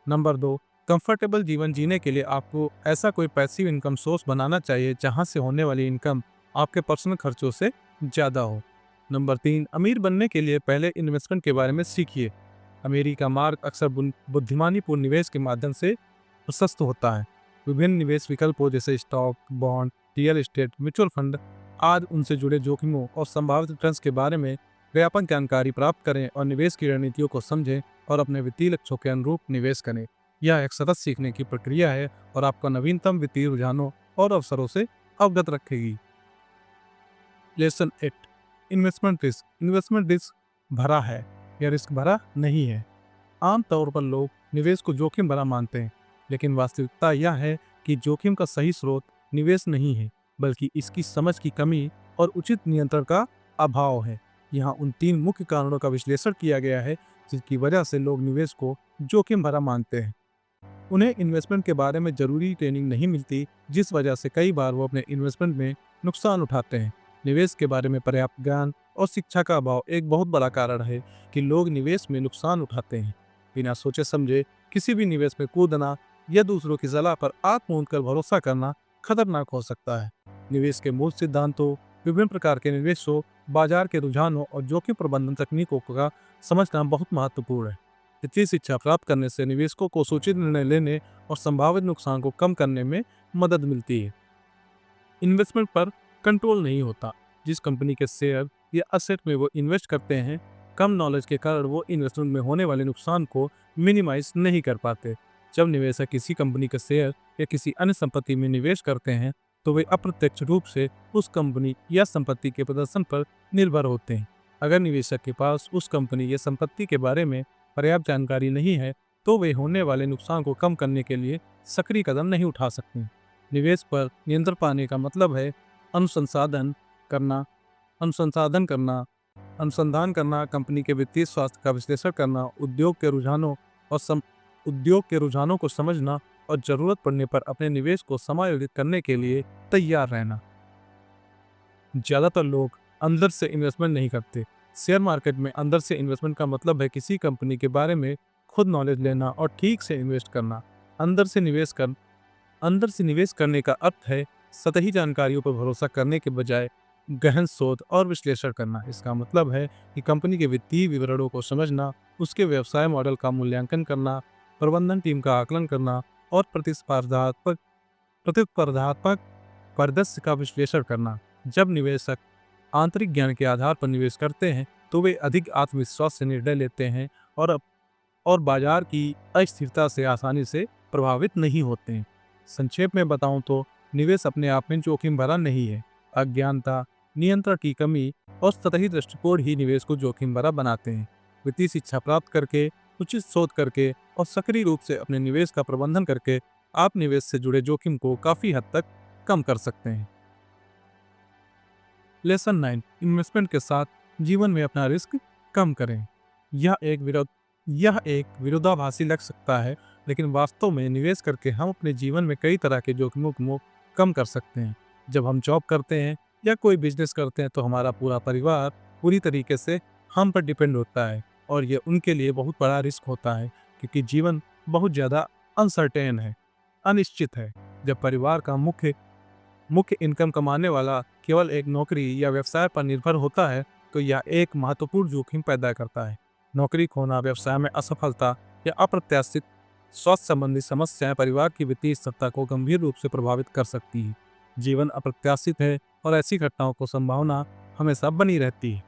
नंबर 2, कंफर्टेबल जीवन जीने के लिए आपको ऐसा कोई पैसिव इनकम सोर्स बनाना चाहिए जहां से होने वाली इनकम आपके पर्सनल खर्चों से ज़्यादा हो। नंबर 3, अमीर बनने के लिए पहले इन्वेस्टमेंट के बारे में सीखिए। अमीरी का मार्ग अक्सर बुद्धिमानीपूर्ण निवेश के माध्यम से प्रशस्त होता है। विभिन्न निवेश विकल्पों जैसे stock, bond, real estate, mutual fund आदि उनसे जुड़े जोखिमों और संभावित रिटर्न्स के बारे में व्यापक जानकारी प्राप्त करें और निवेश की रणनीतियों को समझें और अपने वित्तीय लक्ष्यों के अनुरूप निवेश करें। यह एक सतत सीखने की प्रक्रिया है और आपको नवीनतम वित्तीय रुझानों और अवसरों से अवगत रखेगी। Lesson 8, investment risk. Investment risk भरा है या रिस्क भरा नहीं है। आमतौर पर लोग निवेश को जोखिम भरा मानते हैं, लेकिन वास्तविकता यह है कि जोखिम का सही स्रोत निवेश नहीं है, बल्कि इसकी समझ की कमी और उचित नियंत्रण का अभाव है। यहाँ उन 3 मुख्य कारणों का विश्लेषण किया गया है जिसकी वजह से लोग निवेश को जोखिम भरा मानते हैं। उन्हें इन्वेस्टमेंट के बारे में जरूरी ट्रेनिंग नहीं मिलती, जिस वजह से कई बार वो अपने इन्वेस्टमेंट में नुकसान उठाते हैं। निवेश के बारे में पर्याप्त ज्ञान और शिक्षा का अभाव एक बहुत बड़ा कारण है कि लोग निवेश में नुकसान उठाते हैं। बिना सोचे समझे किसी भी निवेश में कूदना या दूसरों की सलाह पर आंख मूंद कर भरोसा करना खतरनाक हो सकता है। निवेश के मूल सिद्धांतों, विभिन्न प्रकार के निवेशों, बाजार के रुझानों और जोखिम प्रबंधन तकनीकों का समझना बहुत महत्वपूर्ण है। वित्तीय शिक्षा प्राप्त करने से निवेशकों को सूचित निर्णय लेने और संभावित नुकसान को कम करने में मदद मिलती है। इन्वेस्टमेंट पर कंट्रोल नहीं होता। जिस कंपनी के शेयर या असेट में वो इन्वेस्ट करते हैं, कम नॉलेज के कारण वो इन्वेस्टमेंट में होने वाले नुकसान को मिनिमाइज नहीं कर पाते। जब निवेशक किसी कंपनी के शेयर या किसी अन्य संपत्ति में निवेश करते हैं तो वे अप्रत्यक्ष रूप से उस कंपनी या संपत्ति के प्रदर्शन पर निर्भर होते हैं। अगर निवेशक के पास उस कंपनी या संपत्ति के बारे में पर्याप्त जानकारी नहीं है तो वे होने वाले नुकसान को कम करने के लिए सक्रिय कदम नहीं उठा सकते। निवेश पर नियंत्रण पाने का मतलब है अनुसंधान करना अनुसंधान करना अनुसंधान करना, कंपनी के वित्तीय स्वास्थ्य का विश्लेषण करना, उद्योग के रुझानों को समझना और जरूरत पड़ने पर अपने निवेश को समायोजित करने के लिए तैयार रहना। ज्यादातर लोग अंदर से इन्वेस्टमेंट नहीं करते। शेयर मार्केट में अंदर से इन्वेस्टमेंट का मतलब है किसी कंपनी के बारे में खुद नॉलेज लेना और ठीक से इन्वेस्ट करना। अंदर से निवेश करने का अर्थ है सतही जानकारियों पर भरोसा करने के बजाय गहन शोध और विश्लेषण करना। इसका मतलब है कि कंपनी के वित्तीय विवरणों को समझना, उसके व्यवसाय मॉडल का मूल्यांकन करना, प्रबंधन टीम का आकलन करना और प्रतिस्पर्धात्मक परिदृश्य का विश्लेषण करना। जब निवेशक आंतरिक ज्ञान के आधार पर निवेश करते हैं तो वे अधिक आत्मविश्वास से निर्णय लेते हैं और बाजार की अस्थिरता से आसानी से प्रभावित नहीं होते हैं। संक्षेप में बताऊं तो निवेश अपने आप में जोखिम भरा नहीं है। अज्ञानता, नियंत्रण की कमी और सतही दृष्टिकोण ही निवेश को जोखिम भरा बनाते हैं। वित्तीय शिक्षा प्राप्त करके, उचित शोध करके और सक्रिय रूप से अपने निवेश का प्रबंधन करके आप निवेश से जुड़े जोखिम को काफी हद तक कम कर सकते हैं। लेसन 9, इन्वेस्टमेंट के साथ जीवन में अपना रिस्क कम करें। यह एक विरोधाभासी लग सकता है, लेकिन वास्तव में निवेश करके हम अपने जीवन में कई तरह के जोखिमों को कम कर सकते हैं। जब हम जॉब करते हैं या कोई बिजनेस करते हैं तो हमारा पूरा परिवार पूरी तरीके से हम पर डिपेंड होता है और ये उनके लिए बहुत बड़ा रिस्क होता है क्योंकि जीवन बहुत ज़्यादा अनसर्टेन है, अनिश्चित है। जब परिवार का मुख्य इनकम कमाने वाला केवल एक नौकरी या व्यवसाय पर निर्भर होता है तो यह एक महत्वपूर्ण जोखिम पैदा करता है। नौकरी खोना, व्यवसाय में असफलता या अप्रत्याशित स्वास्थ्य संबंधी समस्याएं परिवार की वित्तीय स्थिरता को गंभीर रूप से प्रभावित कर सकती है। जीवन अप्रत्याशित है और ऐसी घटनाओं को संभावना हमेशा बनी रहती है।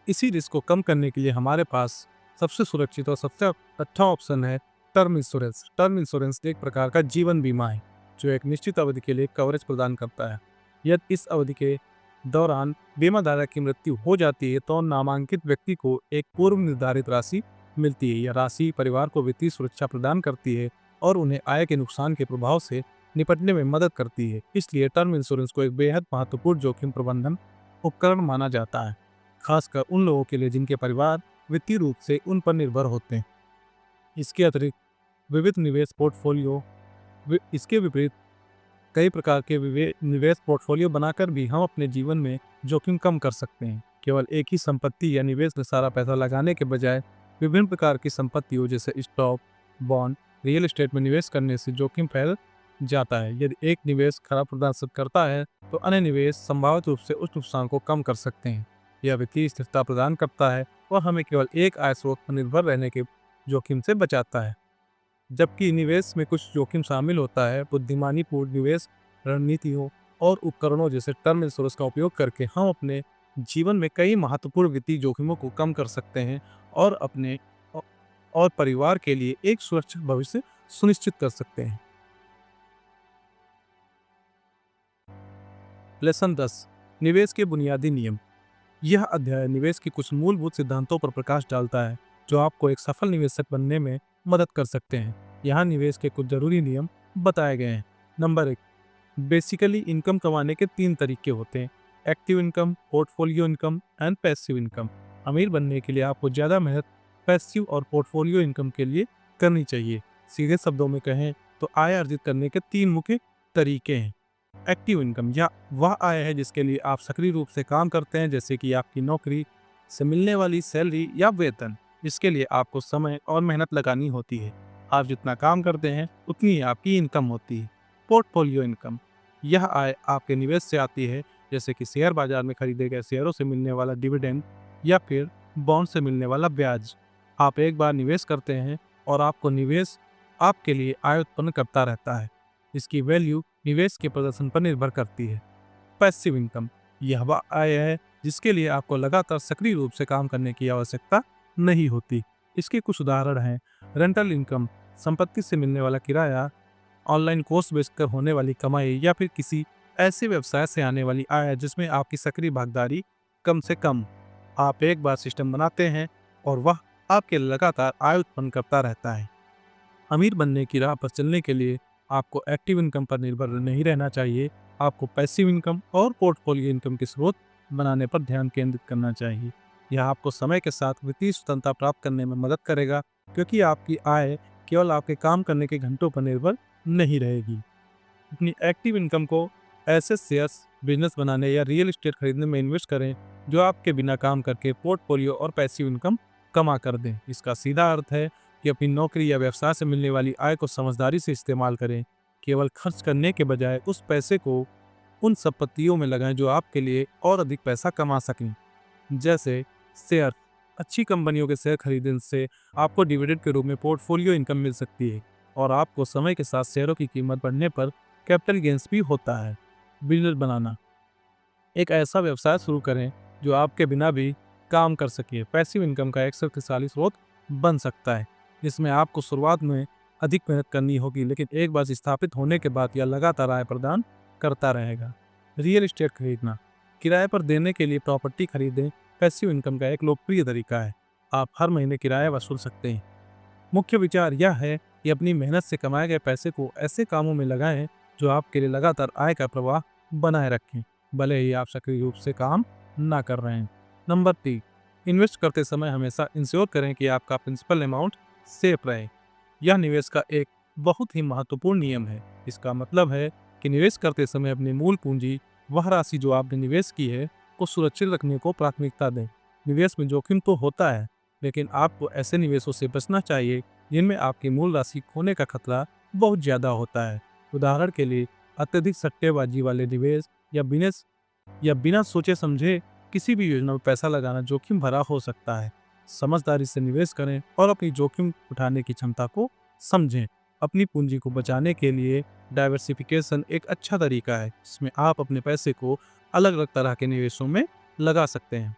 इसी रिस्क को कम करने के लिए हमारे पास सबसे सुरक्षित और सबसे अच्छा ऑप्शन है टर्म इंश्योरेंस। टर्म इंश्योरेंस एक प्रकार का जीवन बीमा है जो एक निश्चित अवधि के लिए कवरेज प्रदान करता है। यदि इस अवधि के दौरान बीमाधारक की मृत्यु हो जाती है तो नामांकित व्यक्ति को एक पूर्व निर्धारित राशि मिलती है। यह राशि परिवार को वित्तीय सुरक्षा प्रदान करती है और उन्हें आय के नुकसान के प्रभाव से निपटने में मदद करती है। इसलिए टर्म इंश्योरेंस को एक बेहद महत्वपूर्ण जोखिम प्रबंधन उपकरण माना जाता है, खासकर उन लोगों के लिए जिनके परिवार वित्तीय रूप से उन पर निर्भर होते हैं। इसके अतिरिक्त विविध निवेश पोर्टफोलियो इसके विपरीत कई प्रकार के निवेश पोर्टफोलियो बनाकर भी हम अपने जीवन में जोखिम कम कर सकते हैं। केवल एक ही संपत्ति या निवेश में सारा पैसा लगाने के बजाय विभिन्न प्रकार की संपत्तियों जैसे स्टॉक, बॉन्ड, रियल एस्टेट में निवेश करने से जोखिम फैल जाता है। यदि एक निवेश खराब प्रदर्शन करता है तो अन्य निवेश संभावित रूप से उस नुकसान को कम कर सकते हैं। यह वित्तीय स्थिरता प्रदान करता है और हमें केवल एक आय स्रोत पर निर्भर रहने के जोखिम से बचाता है। जबकि निवेश में कुछ जोखिम शामिल होता है, बुद्धिमानीपूर्ण निवेश रणनीतियों और उपकरणों जैसे टर्म इंश्योरेंस का उपयोग करके हम अपने जीवन में कई महत्वपूर्ण वित्तीय जोखिमों को कम कर सकते हैं और अपने और परिवार के लिए एक सुरक्षित भविष्य सुनिश्चित कर सकते हैं। लेसन 10, निवेश के बुनियादी नियम। यह अध्याय निवेश के कुछ मूलभूत सिद्धांतों पर प्रकाश डालता है जो आपको एक सफल निवेशक बनने में मदद कर सकते हैं। यहाँ निवेश के कुछ जरूरी नियम बताए गए हैं। नंबर 1, बेसिकली इनकम कमाने के 3 तरीके होते हैं: active income, portfolio income and passive income. अमीर बनने के लिए आपको ज़्यादा मेहनत पैसिव और पोर्टफोलियो इनकम के लिए करनी चाहिए। सीधे शब्दों में कहें तो आय अर्जित करने के 3 मुख्य तरीके हैं। एक्टिव इनकम, या वह आय है जिसके लिए आप सक्रिय रूप से काम करते हैं, जैसे कि आपकी नौकरी से मिलने वाली सैलरी या वेतन। इसके लिए आपको समय और मेहनत लगानी होती है। आप जितना काम करते हैं उतनी ही आपकी इनकम होती है। पोर्टफोलियो इनकम, यह आय आपके निवेश से आती है, जैसे कि शेयर बाजार में खरीदे गए शेयरों से मिलने वाला डिविडेंड या फिर बॉन्ड से मिलने वाला ब्याज। आप एक बार निवेश करते हैं और आपको निवेश आपके लिए आय उत्पन्न करता रहता है। इसकी वैल्यू निवेश के प्रदर्शन पर निर्भर करती है। पैसिव इनकम, यह वह आय है जिसके लिए आपको लगातार सक्रिय रूप से काम करने की आवश्यकता नहीं होती। इसके कुछ उदाहरण हैं: रेंटल इनकम, संपत्ति से मिलने वाला किराया, ऑनलाइन कोर्स बेचकर होने वाली कमाई, या फिर किसी ऐसे व्यवसाय से आने वाली आय जिसमें आपकी सक्रिय भागीदारी कम से कम। आप एक बार सिस्टम बनाते हैं और वह आपके लगातार आय उत्पन्न करता रहता है। अमीर बनने की राह पर चलने के लिए आपको एक्टिव इनकम पर निर्भर नहीं रहना चाहिए। आपको पैसिव इनकम और पोर्टफोलियो इनकम के स्रोत बनाने पर ध्यान केंद्रित करना चाहिए। यह आपको समय के साथ वित्तीय स्वतंत्रता प्राप्त करने में मदद करेगा, क्योंकि आपकी आय केवल आपके काम करने के घंटों पर निर्भर नहीं रहेगी। अपनी एक्टिव इनकम को ऐसे शेयर्स, बिजनेस बनाने या रियल एस्टेट खरीदने में इन्वेस्ट करें जो आपके बिना काम करके पोर्टफोलियो और पैसिव इनकम कमा कर दें। इसका सीधा अर्थ है कि अपनी नौकरी या व्यवसाय से मिलने वाली आय को समझदारी से इस्तेमाल करें। केवल खर्च करने के बजाय उस पैसे को उन संपत्तियों में लगाएं जो आपके लिए और अधिक पैसा कमा सकें। जैसे शेयर, अच्छी कंपनियों के शेयर खरीदने से आपको डिविडेंड के रूप में पोर्टफोलियो इनकम मिल सकती है और आपको समय के साथ शेयरों की कीमत बढ़ने पर कैपिटल गेंस भी होता है। बिजनेस बनाना, एक ऐसा व्यवसाय शुरू करें जो आपके बिना भी काम कर सके। पैसिव इनकम का एक शक्तिशाली स्रोत बन सकता है, जिसमें आपको शुरुआत में अधिक मेहनत करनी होगी, लेकिन एक बार स्थापित होने के बाद यह लगातार आय प्रदान करता रहेगा। रियल एस्टेट खरीदना, किराए पर देने के लिए प्रॉपर्टी खरीदें पैसिव इनकम का एक लोकप्रिय तरीका है। आप हर महीने किराया वसूल सकते हैं। मुख्य विचार यह है कि अपनी मेहनत से कमाए गए पैसे को ऐसे कामों में लगाएं जो आपके लिए लगातार आय का प्रवाह बनाए रखें, भले ही आप सक्रिय रूप से काम ना कर रहे हैं। नंबर 3, इन्वेस्ट करते समय हमेशा इंश्योर करें कि आपका प्रिंसिपल अमाउंट सेफ रहे। यह निवेश का एक बहुत ही महत्वपूर्ण नियम है। इसका मतलब है कि निवेश करते समय अपनी मूल पूंजी, वह राशि जो आपने निवेश की है, को सुरक्षित रखने को प्राथमिकता दें। निवेश में जोखिम तो होता है, लेकिन आपको ऐसे निवेशों से बचना चाहिए जिनमें आपकी मूल राशि खोने का खतरा बहुत ज़्यादा होता है। उदाहरण के लिए अत्यधिक सट्टेबाजी वाले निवेश या बिना सोचे समझे किसी भी योजना में पैसा लगाना जोखिम भरा हो सकता है। समझदारी से निवेश करें और अपनी जोखिम उठाने की क्षमता को समझें। अपनी पूंजी को बचाने के लिए डाइवर्सिफिकेशन एक अच्छा तरीका है, जिसमें आप अपने पैसे को अलग अलग तरह के निवेशों में लगा सकते हैं।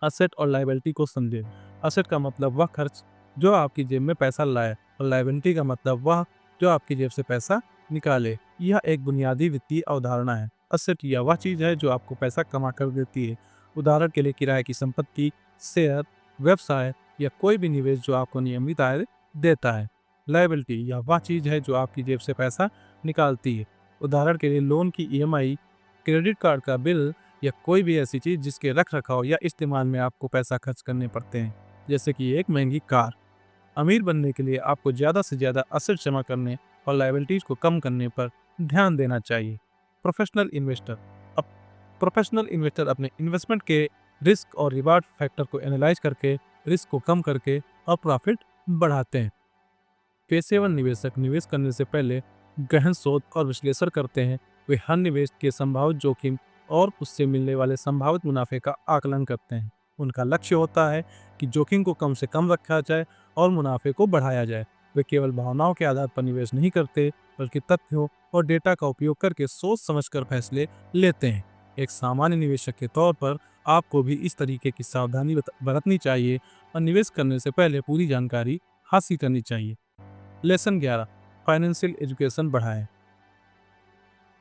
असेट और लायबिलिटी को समझें। असेट का मतलब वह खर्च जो आपकी जेब में पैसा लाए, और लायबिलिटी का मतलब वह जो आपकी जेब से पैसा निकाले। यह एक बुनियादी वित्तीय अवधारणा है। असेट यह वह चीज़ है जो आपको पैसा कमा कर देती है। उदाहरण के लिए किराए की संपत्ति, शेयर, व्यवसाय या कोई भी निवेश जो आपको नियमित आय देता है। लायबिलिटी या वह चीज़ है जो आपकी जेब से पैसा निकालती है। उदाहरण के लिए लोन की ईएमआई, क्रेडिट कार्ड का बिल या कोई भी ऐसी चीज़ जिसके रख रखाव या इस्तेमाल में आपको पैसा खर्च करने पड़ते हैं, जैसे कि एक महंगी कार। अमीर बनने के लिए आपको ज़्यादा से ज़्यादा असेट जमा करने और लायबिलिटीज़ को कम करने पर ध्यान देना चाहिए। Professional investor. अब प्रोफेशनल इन्वेस्टर अपने इन्वेस्टमेंट के रिस्क और रिवार्ड फैक्टर को एनालाइज करके, रिस्क को कम करके और प्रॉफिट बढ़ाते हैं। पेशेवर निवेशक निवेश करने से पहले गहन शोध और विश्लेषण करते हैं। वे हर निवेश के संभावित जोखिम और उससे मिलने वाले संभावित मुनाफे का आकलन करते हैं। उनका लक्ष्य होता है कि जोखिम को कम से कम रखा जाए और मुनाफे को बढ़ाया जाए। वे केवल भावनाओं के आधार पर निवेश नहीं करते, बल्कि तथ्यों और डेटा का उपयोग करके सोच समझकर फैसले लेते हैं। एक सामान्य निवेशक के तौर पर आपको भी इस तरीके की सावधानी बरतनी चाहिए और निवेश करने से पहले पूरी जानकारी हासिल करनी चाहिए। लेसन 11, फाइनेंशियल एजुकेशन बढ़ाएं।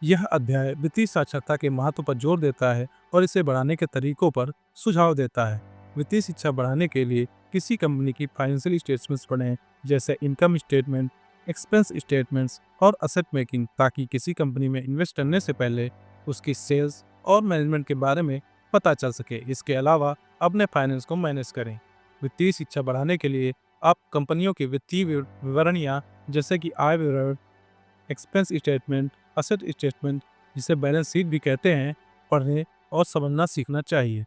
यह अध्याय वित्तीय साक्षरता के महत्व पर जोर देता है और इसे बढ़ाने के तरीकों पर सुझाव देता है। वित्तीय शिक्षा बढ़ाने के लिए किसी कंपनी की फाइनेंशियल स्टेटमेंट्स पढ़ें, जैसे इनकम स्टेटमेंट, एक्सपेंस स्टेटमेंट्स और असेट मेकिंग, ताकि किसी कंपनी में इन्वेस्ट करने से पहले उसकी सेल्स और मैनेजमेंट के बारे में पता चल सके। इसके अलावा अपने फाइनेंस को मैनेज करें। वित्तीय शिक्षा बढ़ाने के लिए आप कंपनियों की वित्तीय विवरणियाँ, जैसे कि आय विवरण, एक्सपेंस स्टेटमेंट, असेट स्टेटमेंट, जिसे बैलेंस शीट भी कहते हैं, पढ़ने और समझना सीखना चाहिए।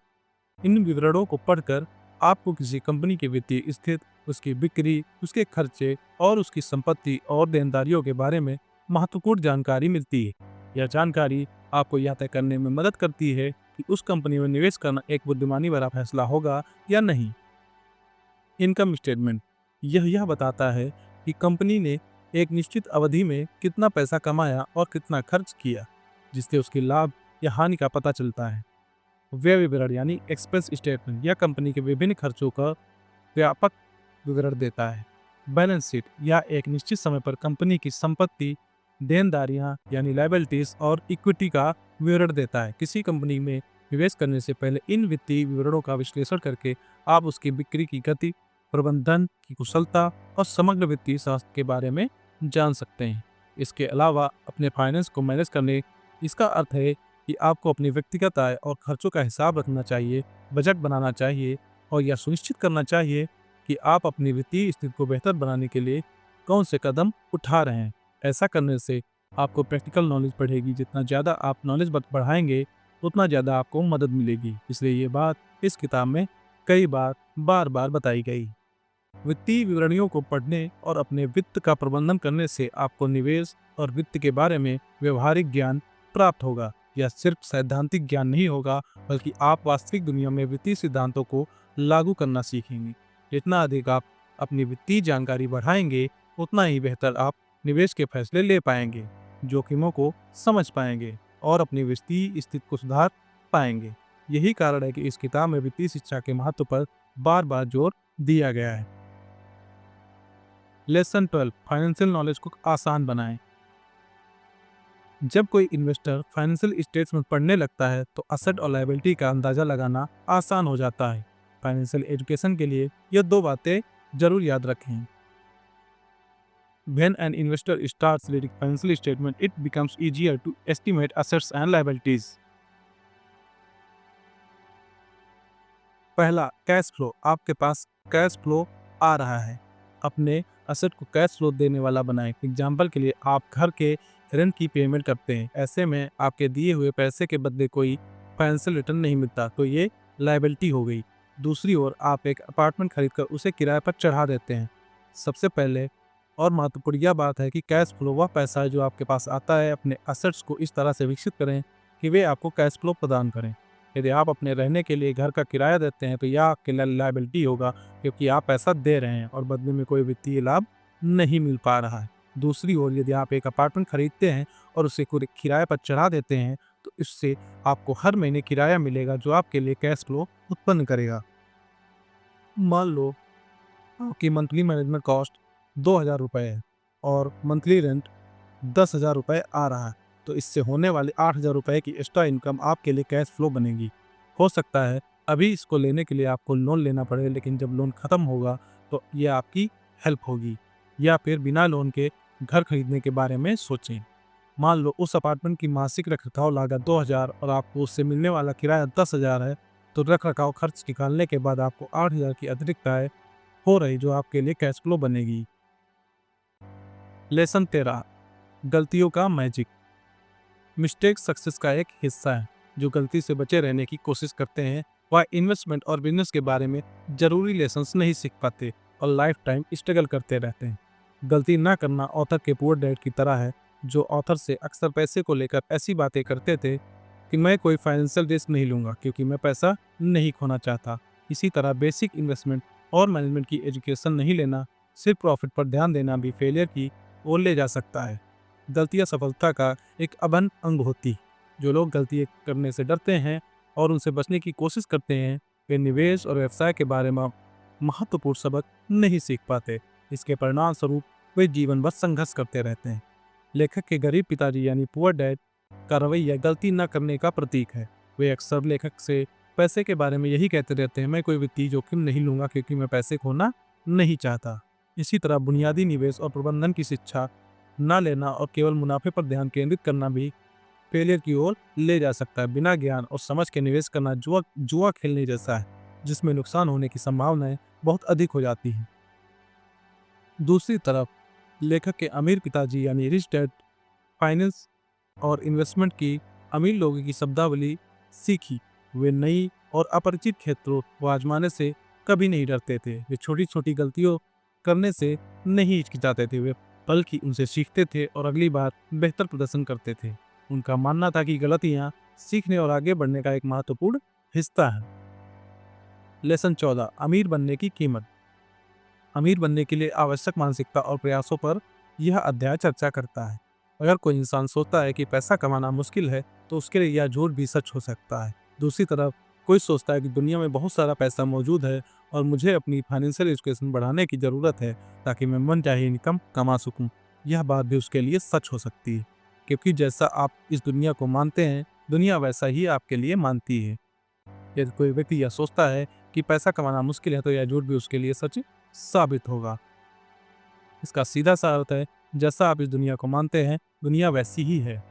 इन विवरणों को पढ़कर आपको किसी कंपनी की वित्तीय स्थिति, उसकी बिक्री, उसके खर्चे और उसकी संपत्ति और देनदारियों के बारे में महत्वपूर्ण जानकारी मिलती है। यह जानकारी आपको यह तय करने में मदद करती है कि उस कंपनी में निवेश करना एक बुद्धिमानी भरा फैसला होगा या नहीं। इनकम स्टेटमेंट यह बताता है कि कंपनी ने एक निश्चित अवधि में कितना पैसा कमाया और कितना खर्च किया, जिससे उसकी लाभ या हानि का पता चलता है। व्यय विवरण यानी एक्सपेंस स्टेटमेंट यह कंपनी के विभिन्न खर्चों का व्यापक विवरण देता है। बैलेंस शीट या एक निश्चित समय पर कंपनी की संपत्ति, देनदारियां यानी लायबिलिटीज और इक्विटी का विवरण देता है। किसी कंपनी में निवेश करने से पहले इन वित्तीय विवरणों का विश्लेषण करके आप उसकी बिक्री की गति, प्रबंधन की कुशलता और समग्र वित्तीय स्वास्थ्य के बारे में जान सकते हैं। इसके अलावा अपने फाइनेंस को मैनेज करने, इसका अर्थ है कि आपको अपनी व्यक्तिगत आय और खर्चों का हिसाब रखना चाहिए, बजट बनाना चाहिए और यह सुनिश्चित करना चाहिए कि आप अपनी वित्तीय स्थिति को बेहतर बनाने के लिए कौन से कदम उठा रहे हैं। ऐसा करने से आपको प्रैक्टिकल नॉलेज बढ़ेगी। जितना ज़्यादा आप नॉलेज बढ़ाएंगे, उतना ज़्यादा आपको मदद मिलेगी। इसलिए ये बात इस किताब में कई बार बार बताई गई। वित्तीय विवरणियों को पढ़ने और अपने वित्त का प्रबंधन करने से आपको निवेश और वित्त के बारे में व्यवहारिक ज्ञान प्राप्त होगा। यह सिर्फ सैद्धांतिक ज्ञान नहीं होगा, बल्कि आप वास्तविक दुनिया में वित्तीय सिद्धांतों को लागू करना सीखेंगे। जितना अधिक आप अपनी वित्तीय जानकारी बढ़ाएंगे, उतना ही बेहतर आप निवेश के फैसले ले पाएंगे, जोखिमों को समझ पाएंगे और अपनी वित्तीय स्थिति को सुधार पाएंगे। यही कारण है कि इस किताब में वित्तीय शिक्षा के महत्व पर बार बार जोर दिया गया है। लेसन 12, फाइनेंशियल नॉलेज को आसान बनाएं। जब कोई इन्वेस्टर फाइनेंशियल स्टेटमेंट पढ़ने लगता है तो असेट और लायबिलिटी का अंदाजा लगाना आसान हो जाता है। फाइनेंशियल एजुकेशन के लिए ये दो बातें जरूर याद रखें। When an investor starts reading financial statement, it becomes easier to estimate assets and liabilities. पहला, कैश फ्लो। आपके पास कैश फ्लो आ रहा है, अपने असेट को कैश फ्लो देने वाला बनाएं। एग्जाम्पल के लिए, आप घर के रेंट की पेमेंट करते हैं, ऐसे में आपके दिए हुए पैसे के बदले कोई फाइनेंशियल रिटर्न नहीं मिलता, तो ये लायबिलिटी हो गई। दूसरी ओर, आप एक अपार्टमेंट खरीदकर उसे किराए पर चढ़ा देते हैं। सबसे पहले और महत्वपूर्ण यह बात है कि कैश फ्लो वह पैसा है जो आपके पास आता है। अपने असेट्स को इस तरह से विकसित करें कि वे आपको कैश फ्लो प्रदान करें। यदि आप अपने रहने के लिए घर का किराया देते हैं तो यह आपके लिए लायबिलिटी होगा, क्योंकि आप पैसा दे रहे हैं और बदले में कोई वित्तीय लाभ नहीं मिल पा रहा है। दूसरी ओर, यदि आप एक अपार्टमेंट खरीदते हैं और उसे किराए पर चढ़ा देते हैं तो इससे आपको हर महीने किराया मिलेगा, जो आपके लिए कैश फ्लो उत्पन्न करेगा। मान लो आपकी मंथली मैनेजमेंट कॉस्ट 2,000 रुपये है और मंथली रेंट 10,000 रुपये आ रहा है, तो इससे होने वाले 8,000 रुपये की एक्स्ट्रा इनकम आपके लिए कैश फ्लो बनेगी। हो सकता है अभी इसको लेने के लिए आपको लोन लेना पड़े, लेकिन जब लोन ख़त्म होगा तो ये आपकी हेल्प होगी। या फिर बिना लोन के घर खरीदने के बारे में सोचें। मान लो उस अपार्टमेंट की मासिक रखरखाव लागत 2000 और आपको उससे मिलने वाला किराया 10,000 है, तो रखरखाव खर्च निकालने के बाद आपको 8,000 की अतिरिक्त आय हो रही, जो आपके लिए कैश फ्लो बनेगी। लेसन 13, गलतियों का मैजिक। मिस्टेक सक्सेस का एक हिस्सा है। जो गलती से बचे रहने की कोशिश करते हैं वह इन्वेस्टमेंट और बिजनेस के बारे में जरूरी लेसन्स नहीं सीख पाते और लाइफ टाइम स्ट्रगल करते रहते हैं। गलती ना करना ऑथर के पुअर डैड की तरह है, जो ऑथर से अक्सर पैसे को लेकर ऐसी बातें करते थे कि मैं कोई फाइनेंशियल रिस्क नहीं लूंगा क्योंकि मैं पैसा नहीं खोना चाहता। इसी तरह बेसिक इन्वेस्टमेंट और मैनेजमेंट की एजुकेशन नहीं लेना, सिर्फ प्रॉफिट पर ध्यान देना भी फेलियर की ओर ले जा सकता है। गलतियां सफलता का एक अभिन्न अंग होती। जो लोग गलती करने से डरते हैं और उनसे बचने की कोशिश करते हैं, वे निवेश और व्यवसाय के बारे में महत्वपूर्ण सबक नहीं सीख पाते। इसके परिणाम स्वरूप वे जीवन भर संघर्ष करते रहते हैं। लेखक के गरीब पिताजी यानी पुअर डैड का रवैया गलती न करने का प्रतीक है। वे अक्सर लेखक से पैसे के बारे में यही कहते रहते हैं, मैं कोई वित्तीय जोखिम नहीं लूंगा क्योंकि मैं पैसे खोना नहीं चाहता। इसी तरह बुनियादी निवेश और प्रबंधन की शिक्षा न लेना और केवल मुनाफे पर ध्यान केंद्रित करना भी फेलियर की ओर ले जा सकता है। बिना ज्ञान और समझ के निवेश करना जुआ खेलने जैसा है, जिसमें नुकसान होने की संभावनाएं बहुत अधिक हो जाती हैं। दूसरी तरफ लेखक के अमीर पिताजी यानी रिच डैड फाइनेंस और इन्वेस्टमेंट की अमीर लोगों की शब्दावली सीखी। वे नई और अपरिचित क्षेत्रों को आजमाने से कभी नहीं डरते थे। वे छोटी छोटी गलतियों करने से नहीं हिचकिचाते थे, वे बल्कि उनसे सीखते थे और अगली बार बेहतर प्रदर्शन करते थे। उनका मानना था कि गलतियां सीखने और आगे बढ़ने का एक महत्वपूर्ण हिस्सा है। लेसन 14, अमीर बनने की कीमत। अमीर बनने के लिए आवश्यक मानसिकता और प्रयासों पर यह अध्याय चर्चा करता है। अगर कोई इंसान सोचता है कि पैसा कमाना मुश्किल है, तो उसके लिए यह झूठ भी सच हो सकता है। दूसरी तरफ कोई सोचता है कि दुनिया में बहुत सारा पैसा मौजूद है और मुझे अपनी फाइनेंशियल एजुकेशन बढ़ाने की ज़रूरत है ताकि मैं मनचाही इनकम कमा सकूं। यह बात भी उसके लिए सच हो सकती है, क्योंकि जैसा आप इस दुनिया को मानते हैं, दुनिया वैसा ही आपके लिए मानती है। यदि कोई व्यक्ति यह सोचता है कि पैसा कमाना मुश्किल है, तो यह झूठ भी उसके लिए सच साबित होगा। इसका सीधा सा अर्थ है, जैसा आप इस दुनिया को मानते हैं, दुनिया वैसी ही है।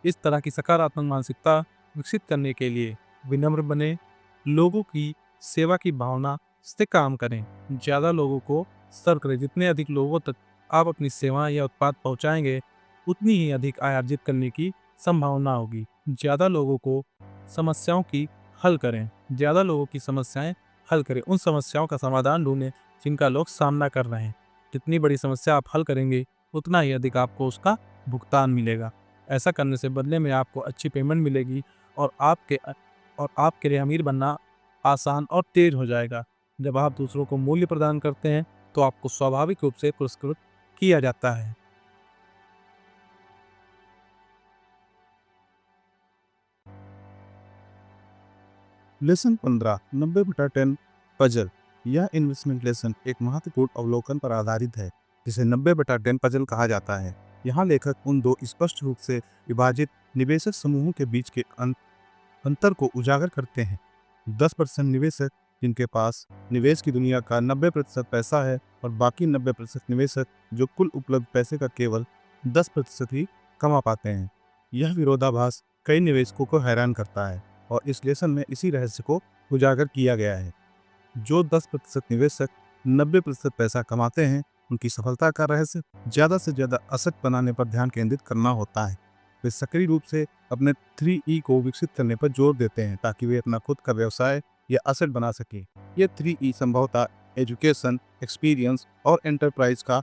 इस तरह की सकारात्मक मानसिकता विकसित करने के लिए विनम्र बने, लोगों की सेवा की भावना से काम करें, ज़्यादा लोगों को सर्व करें। जितने अधिक लोगों तक आप अपनी सेवा या उत्पाद पहुंचाएंगे, उतनी ही अधिक आय अर्जित करने की संभावना होगी। ज़्यादा लोगों को समस्याओं की हल करें, ज़्यादा लोगों की समस्याएं हल करें। उन समस्याओं का समाधान ढूंढें जिनका लोग सामना कर रहे हैं। जितनी बड़ी समस्या आप हल करेंगे, उतना ही अधिक आपको उसका भुगतान मिलेगा। ऐसा करने से बदले में आपको अच्छी पेमेंट मिलेगी और आपके लिए अमीर बनना आसान और तेज हो जाएगा। जब आप दूसरों को मूल्य प्रदान करते हैं, तो आपको स्वाभाविक रूप से पुरस्कृत किया जाता है। Lesson 15, 90/10 puzzle. यह इन्वेस्टमेंट लेसन एक महत्वपूर्ण अवलोकन पर आधारित है, जिसे 90/10 पजल कहा जाता है। यहाँ लेखक उन दो स्पष्ट रूप से विभाजित निवेशक समूहों के बीच के अंतर को उजागर करते हैं। 10% निवेशक जिनके पास निवेश की दुनिया का 90% पैसा है, और बाकी 90% निवेशक जो कुल उपलब्ध पैसे का केवल 10% ही कमा पाते हैं। यह विरोधाभास कई निवेशकों को हैरान करता है, और इस लेसन में इसी रहस्य को उजागर किया गया है। जो 10% निवेशक 90% पैसा कमाते हैं, उनकी सफलता का रहस्य ज़्यादा से ज़्यादा असेट बनाने पर ध्यान केंद्रित करना होता है। वे सक्रिय रूप से अपने 3E को विकसित करने पर जोर देते हैं ताकि वे अपना खुद का व्यवसाय या असेट बना सकें। ये 3E संभवतः एजुकेशन, एक्सपीरियंस और एंटरप्राइज का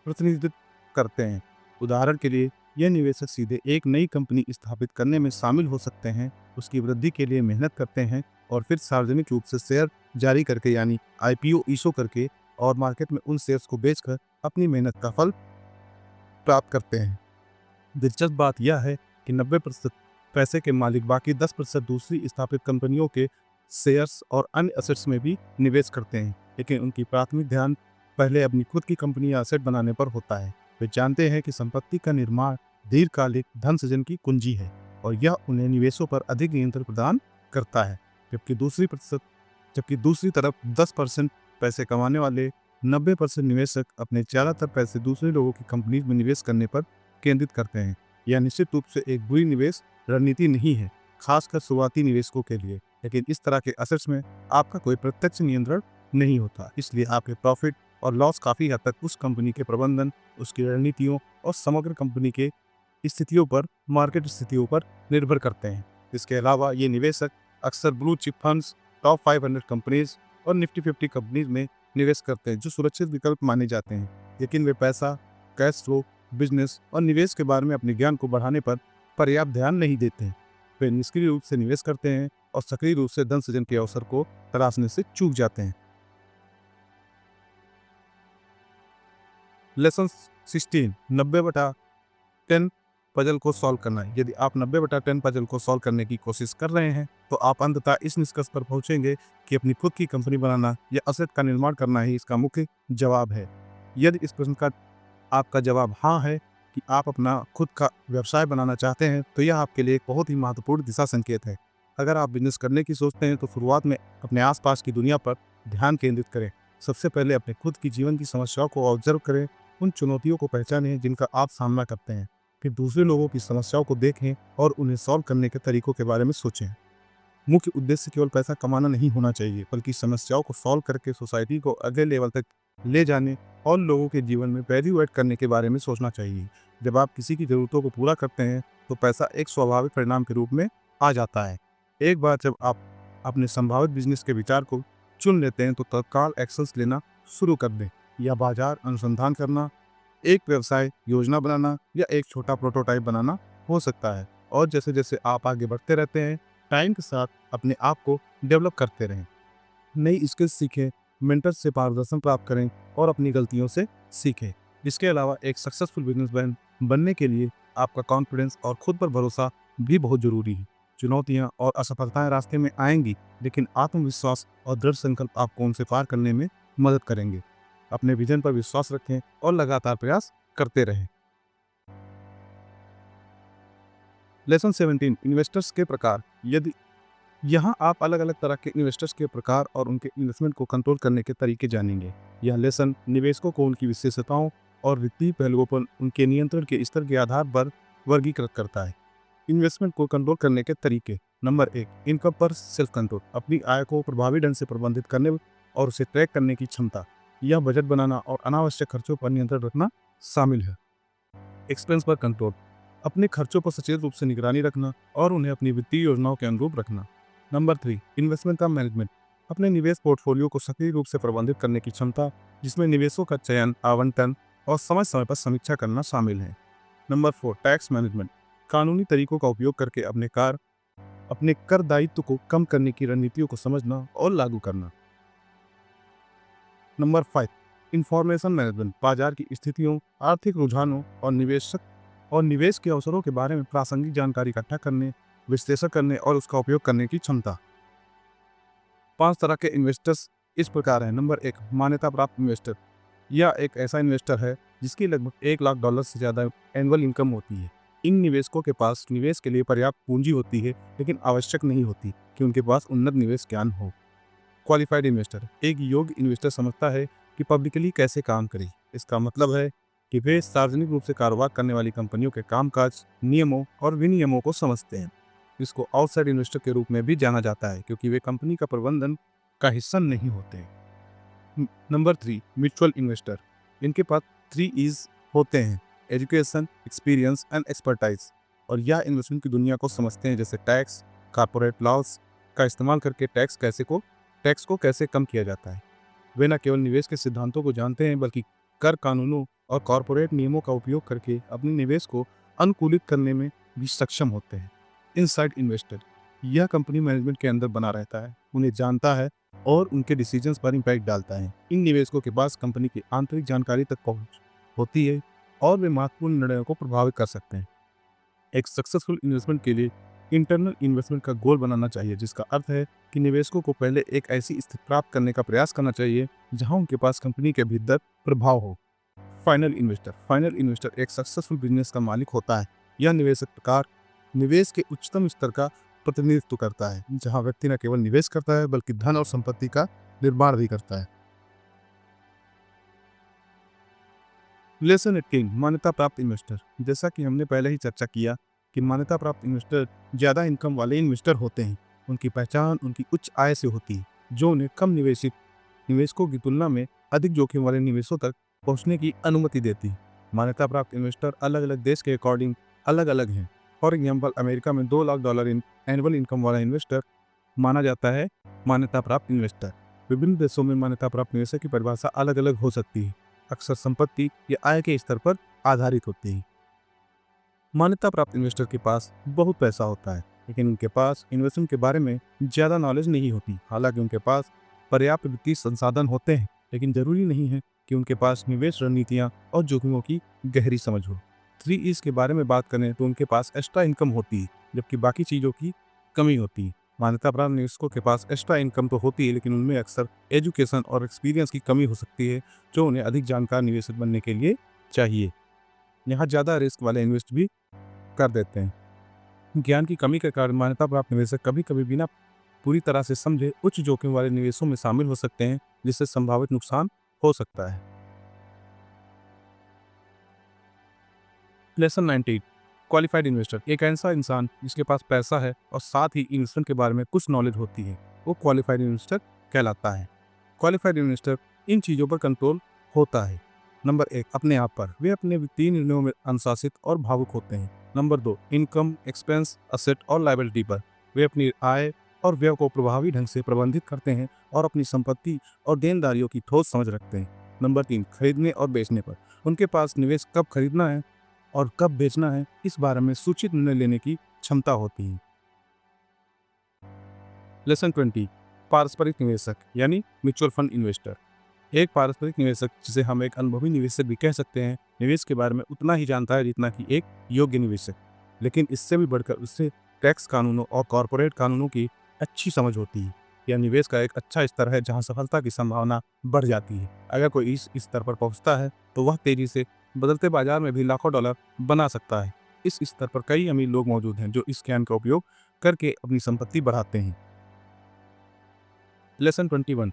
प्रतिनिधित्व करते हैं। उदाहरण के लिए, यह निवेशक सीधे एक नई कंपनी स्थापित करने में शामिल हो सकते हैं, उसकी वृद्धि के लिए मेहनत करते हैं और फिर सार्वजनिक रूप से शेयर जारी करके यानी IPO इशू करके और मार्केट में उन शेयर्स को बेचकर अपनी मेहनत का फल प्राप्त करते हैं। दिलचस्प बात यह है कि 90% पैसे के मालिक बाकी 10% दूसरी स्थापित कंपनियों के शेयर्स और अन्य असेट्स में भी निवेश करते हैं, लेकिन उनकी प्राथमिक ध्यान पहले अपनी खुद की कंपनी या असेट बनाने पर होता है। वे जानते हैं कि संपत्ति का निर्माण दीर्घकालिक धन सृजन की कुंजी है, और यह उन्हें निवेशों पर अधिक नियंत्रण प्रदान करता है। जबकि दूसरी तरफ 10% पैसे कमाने वाले 90% निवेशक अपने ज़्यादातर पैसे दूसरे लोगों की कंपनीज में निवेश करने पर केंद्रित करते हैं। यह निश्चित रूप से एक बुरी निवेश रणनीति नहीं है, खासकर शुरुआती निवेशकों के लिए, लेकिन इस तरह के असेट्स में आपका कोई प्रत्यक्ष नियंत्रण नहीं होता, इसलिए आपके प्रॉफिट और लॉस काफ़ी हद तक उस कंपनी के प्रबंधन, उसकी रणनीतियों और समग्र कंपनी के स्थितियों पर, मार्केट स्थितियों पर निर्भर करते हैं। इसके अलावा ये निवेशक अक्सर blue chip funds, top 500 companies और निफ्टी 50 कंपनीज में निवेश करते हैं, जो सुरक्षित विकल्प माने जाते हैं, लेकिन वे पैसा, कैश फ्लो, बिजनेस और निवेश के बारे में अपने ज्ञान को बढ़ाने पर पर्याप्त ध्यान नहीं देते हैं। वे निष्क्रिय रूप से निवेश करते हैं और सक्रिय रूप से धन सृजन के अवसर को तलाशने से चूक जाते हैं। लेसन 16, 90/10 पजल को सॉल्व करना है। यदि आप 90/10 पजल को सॉल्व करने की कोशिश कर रहे हैं, तो आप अंततः इस निष्कर्ष पर पहुंचेंगे कि अपनी खुद की कंपनी बनाना या असेट का निर्माण करना ही इसका मुख्य जवाब है। यदि इस प्रश्न का आपका जवाब हाँ है कि आप अपना खुद का व्यवसाय बनाना चाहते हैं, तो यह आपके लिए एक बहुत ही महत्वपूर्ण दिशा संकेत है। अगर आप बिजनेस करने की सोचते हैं, तो शुरुआत में अपने आसपास की दुनिया पर ध्यान केंद्रित करें। सबसे पहले अपने खुद की जीवन की समस्याओं को ऑब्जर्व करें, उन चुनौतियों को पहचानें जिनका आप सामना करते हैं। फिर दूसरे लोगों की समस्याओं को देखें और उन्हें सॉल्व करने के तरीकों के बारे में सोचें। मुख्य उद्देश्य केवल पैसा कमाना नहीं होना चाहिए, बल्कि समस्याओं को सॉल्व करके सोसाइटी को अगले लेवल तक ले जाने और लोगों के जीवन में वैल्यू ऐड करने के बारे में सोचना चाहिए। जब आप किसी की ज़रूरतों को पूरा करते हैं, तो पैसा एक स्वाभाविक परिणाम के रूप में आ जाता है। एक बार जब आप अपने संभावित बिजनेस के विचार को चुन लेते हैं, तो तत्काल एक्शंस लेना शुरू कर दें, या बाजार अनुसंधान करना, एक व्यवसाय योजना बनाना या एक छोटा प्रोटोटाइप बनाना हो सकता है। और जैसे जैसे आप आगे बढ़ते रहते हैं, टाइम के साथ अपने आप को डेवलप करते रहें, नई स्किल्स सीखें, मेंटर से मार्गदर्शन प्राप्त करें और अपनी गलतियों से सीखें। इसके अलावा एक सक्सेसफुल बिजनेसमैन बनने के लिए आपका कॉन्फिडेंस और खुद पर भरोसा भी बहुत जरूरी है। चुनौतियां और असफलताएं रास्ते में आएंगी, लेकिन आत्मविश्वास और दृढ़ संकल्प आपको उनसे पार करने में मदद करेंगे। अपने विजन पर विश्वास रखें और लगातार प्रयास करते रहें। लेसन 17, इन्वेस्टर्स के प्रकार। यदि यहाँ आप अलग अलग तरह के इन्वेस्टर्स के प्रकार और उनके इन्वेस्टमेंट को कंट्रोल करने के तरीके जानेंगे। यह लेसन निवेशकों को उनकी विशेषताओं और वित्तीय पहलुओं पर उनके नियंत्रण के स्तर के आधार पर वर्गीकृत करता है। इन्वेस्टमेंट को कंट्रोल करने के तरीके। नंबर 1, इनकम पर सेल्फ कंट्रोल। अपनी आय को प्रभावी ढंग से प्रबंधित करने और उसे ट्रैक करने की क्षमता। यह बजट बनाना और अनावश्यक खर्चों पर नियंत्रण रखना शामिल है। एक्सपेंस पर कंट्रोल। अपने खर्चों पर सचेत रूप से निगरानी रखना और उन्हें अपनी वित्तीय योजनाओं के अनुरूप रखना। नंबर 3, इन्वेस्टमेंट का मैनेजमेंट। अपने निवेश पोर्टफोलियो को सक्रिय रूप से प्रबंधित करने की क्षमता, जिसमें निवेशों का चयन, आवंटन और समय समय पर समीक्षा करना शामिल है। Number 4, tax management. कानूनी तरीकों का उपयोग करके अपने कर दायित्व को कम करने की रणनीतियों को समझना और लागू करना। Number 5, information management. बाजार की स्थितियों, आर्थिक रुझानों और निवेश के अवसरों के बारे में प्रासंगिक जानकारी इकट्ठा करने, विश्लेषण करने और उसका उपयोग करने की क्षमता। 5 तरह के इन्वेस्टर्स इस प्रकार हैं। नंबर 1, मान्यता प्राप्त इन्वेस्टर। यह एक ऐसा इन्वेस्टर है जिसकी लगभग $1 लाख से ज़्यादा एनुअल इनकम होती है। इन निवेशकों के पास निवेश के लिए पर्याप्त पूंजी होती है, लेकिन आवश्यक नहीं होती कि उनके पास उन्नत निवेश ज्ञान हो। क्वालिफाइड इन्वेस्टर एक योग्य इन्वेस्टर समझता है कि पब्लिकली कैसे काम करें। इसका मतलब है कि वे सार्वजनिक रूप से कारोबार करने वाली कंपनियों के कामकाज, नियमों और विनियमों को समझते हैं। इसको आउटसाइड इन्वेस्टर के रूप में भी जाना जाता है, क्योंकि वे कंपनी का प्रबंधन का हिस्सा नहीं होते। Number 3, mutual investor. इनके पास 3 E's होते हैं: एजुकेशन, एक्सपीरियंस एंड एक्सपर्टाइज। और यह इन्वेस्टमेंट की दुनिया को समझते हैं, जैसे टैक्स, कॉर्पोरेट लॉस का इस्तेमाल करके टैक्स को कैसे कम किया जाता है। वे न केवल निवेश के सिद्धांतों को जानते हैं, बल्कि कर कानूनों और कॉर्पोरेट नियमों का उपयोग करके अपने निवेश को अनुकूलित करने में भी सक्षम होते हैं। इनसाइड इन्वेस्टर यह कंपनी मैनेजमेंट के अंदर बना रहता है, उन्हें जानता है और उनके डिसीजंस पर इम्पैक्ट डालता है। इन निवेशकों के पास कंपनी की आंतरिक जानकारी तक पहुंच होती है और वे महत्वपूर्ण निर्णयों को प्रभावित कर सकते हैं। एक सक्सेसफुल इन्वेस्टमेंट के लिए इंटरनल इन्वेस्टमेंट का गोल बनाना चाहिए, जिसका अर्थ है कि निवेशकों को पहले एक ऐसी स्थिति प्राप्त करने का प्रयास करना चाहिए जहां उनके पास कंपनी के भीतर प्रभाव हो। फाइनल इन्वेस्टर एक सक्सेसफुल बिजनेस का मालिक होता है। यह निवेशक प्रकार निवेश के उच्चतम स्तर का प्रतिनिधित्व करता है, जहां व्यक्ति न केवल निवेश करता है बल्कि धन और संपत्ति का निर्माण भी करता है। लेसन 18, मान्यता प्राप्त इन्वेस्टर। जैसा कि हमने पहले ही चर्चा किया कि मान्यता प्राप्त इन्वेस्टर ज़्यादा इनकम वाले इन्वेस्टर होते हैं। उनकी पहचान उनकी उच्च आय से होती है, जो उन्हें कम निवेशित निवेशकों की तुलना में अधिक जोखिम वाले निवेशों तक पहुंचने की अनुमति देती है। मान्यता प्राप्त इन्वेस्टर अलग अलग देश के अकॉर्डिंग अलग अलग हैं। फॉर एग्जाम्पल, अमेरिका में $2 लाख इन एनुअल इनकम वाला इन्वेस्टर माना जाता है मान्यता प्राप्त इन्वेस्टर। विभिन्न देशों में मान्यता प्राप्त निवेशक की परिभाषा अलग अलग हो सकती है, अक्सर संपत्ति या आय के स्तर पर आधारित होती है। मान्यता प्राप्त इन्वेस्टर के पास बहुत पैसा होता है, लेकिन उनके पास इन्वेस्टमेंट के बारे में ज़्यादा नॉलेज नहीं होती। हालांकि उनके पास पर्याप्त वित्तीय संसाधन होते हैं, लेकिन जरूरी नहीं है कि उनके पास निवेश रणनीतियाँ और जोखिमों की गहरी समझ हो। 3 E's के बारे में बात करें तो उनके पास एक्स्ट्रा इनकम होती है, जबकि बाकी चीज़ों की कमी होती है। मान्यता प्राप्त निवेशकों के पास एक्स्ट्रा इनकम तो होती है, लेकिन उनमें अक्सर एजुकेशन और एक्सपीरियंस की कमी हो सकती है, जो उन्हें अधिक जानकार निवेशक बनने के लिए चाहिए। यहाँ ज़्यादा रिस्क वाले इन्वेस्ट भी कर देते हैं। ज्ञान की कमी के कारण मान्यता प्राप्त निवेशक कभी कभी बिना पूरी तरह से समझे उच्च जोखिम वाले निवेशों में शामिल हो सकते हैं, जिससे संभावित नुकसान हो सकता है। Lesson 19, qualified investor. एक ऐसा इंसान जिसके पास पैसा है और साथ ही इन्वेस्टमेंट के बारे में कुछ नॉलेज होती है, वो क्वालिफाइड इन्वेस्टर कहलाता है। क्वालिफाइड इन्वेस्टर इन चीज़ों पर कंट्रोल होता है। नंबर 1, अपने आप पर। वे अपने वित्तीय निर्णयों में अनुशासित और भावुक होते हैं। नंबर 2, इनकम, एक्सपेंस, असेट और लायबिलिटी पर। वे अपनी आय और व्यय को प्रभावी ढंग से प्रबंधित करते हैं और अपनी संपत्ति और देनदारियों की ठोस समझ रखते हैं। नंबर 3, खरीदने और बेचने पर। उनके पास निवेश कब खरीदना है और कब बेचना है, इस बारे में सूचित निर्णय लेने की क्षमता होती है। लेसन 20, पारस्परिक निवेशक यानी म्यूचुअल फंड इन्वेस्टर। एक पारस्परिक निवेशक, जिसे हम एक अनुभवी निवेशक भी कह सकते हैं, निवेश के बारे में उतना ही जानता है जितना कि एक योग्य निवेशक, लेकिन इससे भी बढ़कर उससे टैक्स कानूनों और कॉरपोरेट कानूनों की अच्छी समझ होती है। यह निवेश का एक अच्छा स्तर है जहां सफलता की संभावना बढ़ जाती है। अगर कोई इस स्तर पर पहुंचता है तो वह तेजी से बदलते बाजार में भी लाखों डॉलर बना सकता है। इस स्तर पर कई अमीर लोग मौजूद हैं जो इस ज्ञान का उपयोग करके अपनी संपत्ति बढ़ाते हैं। लेसन 21,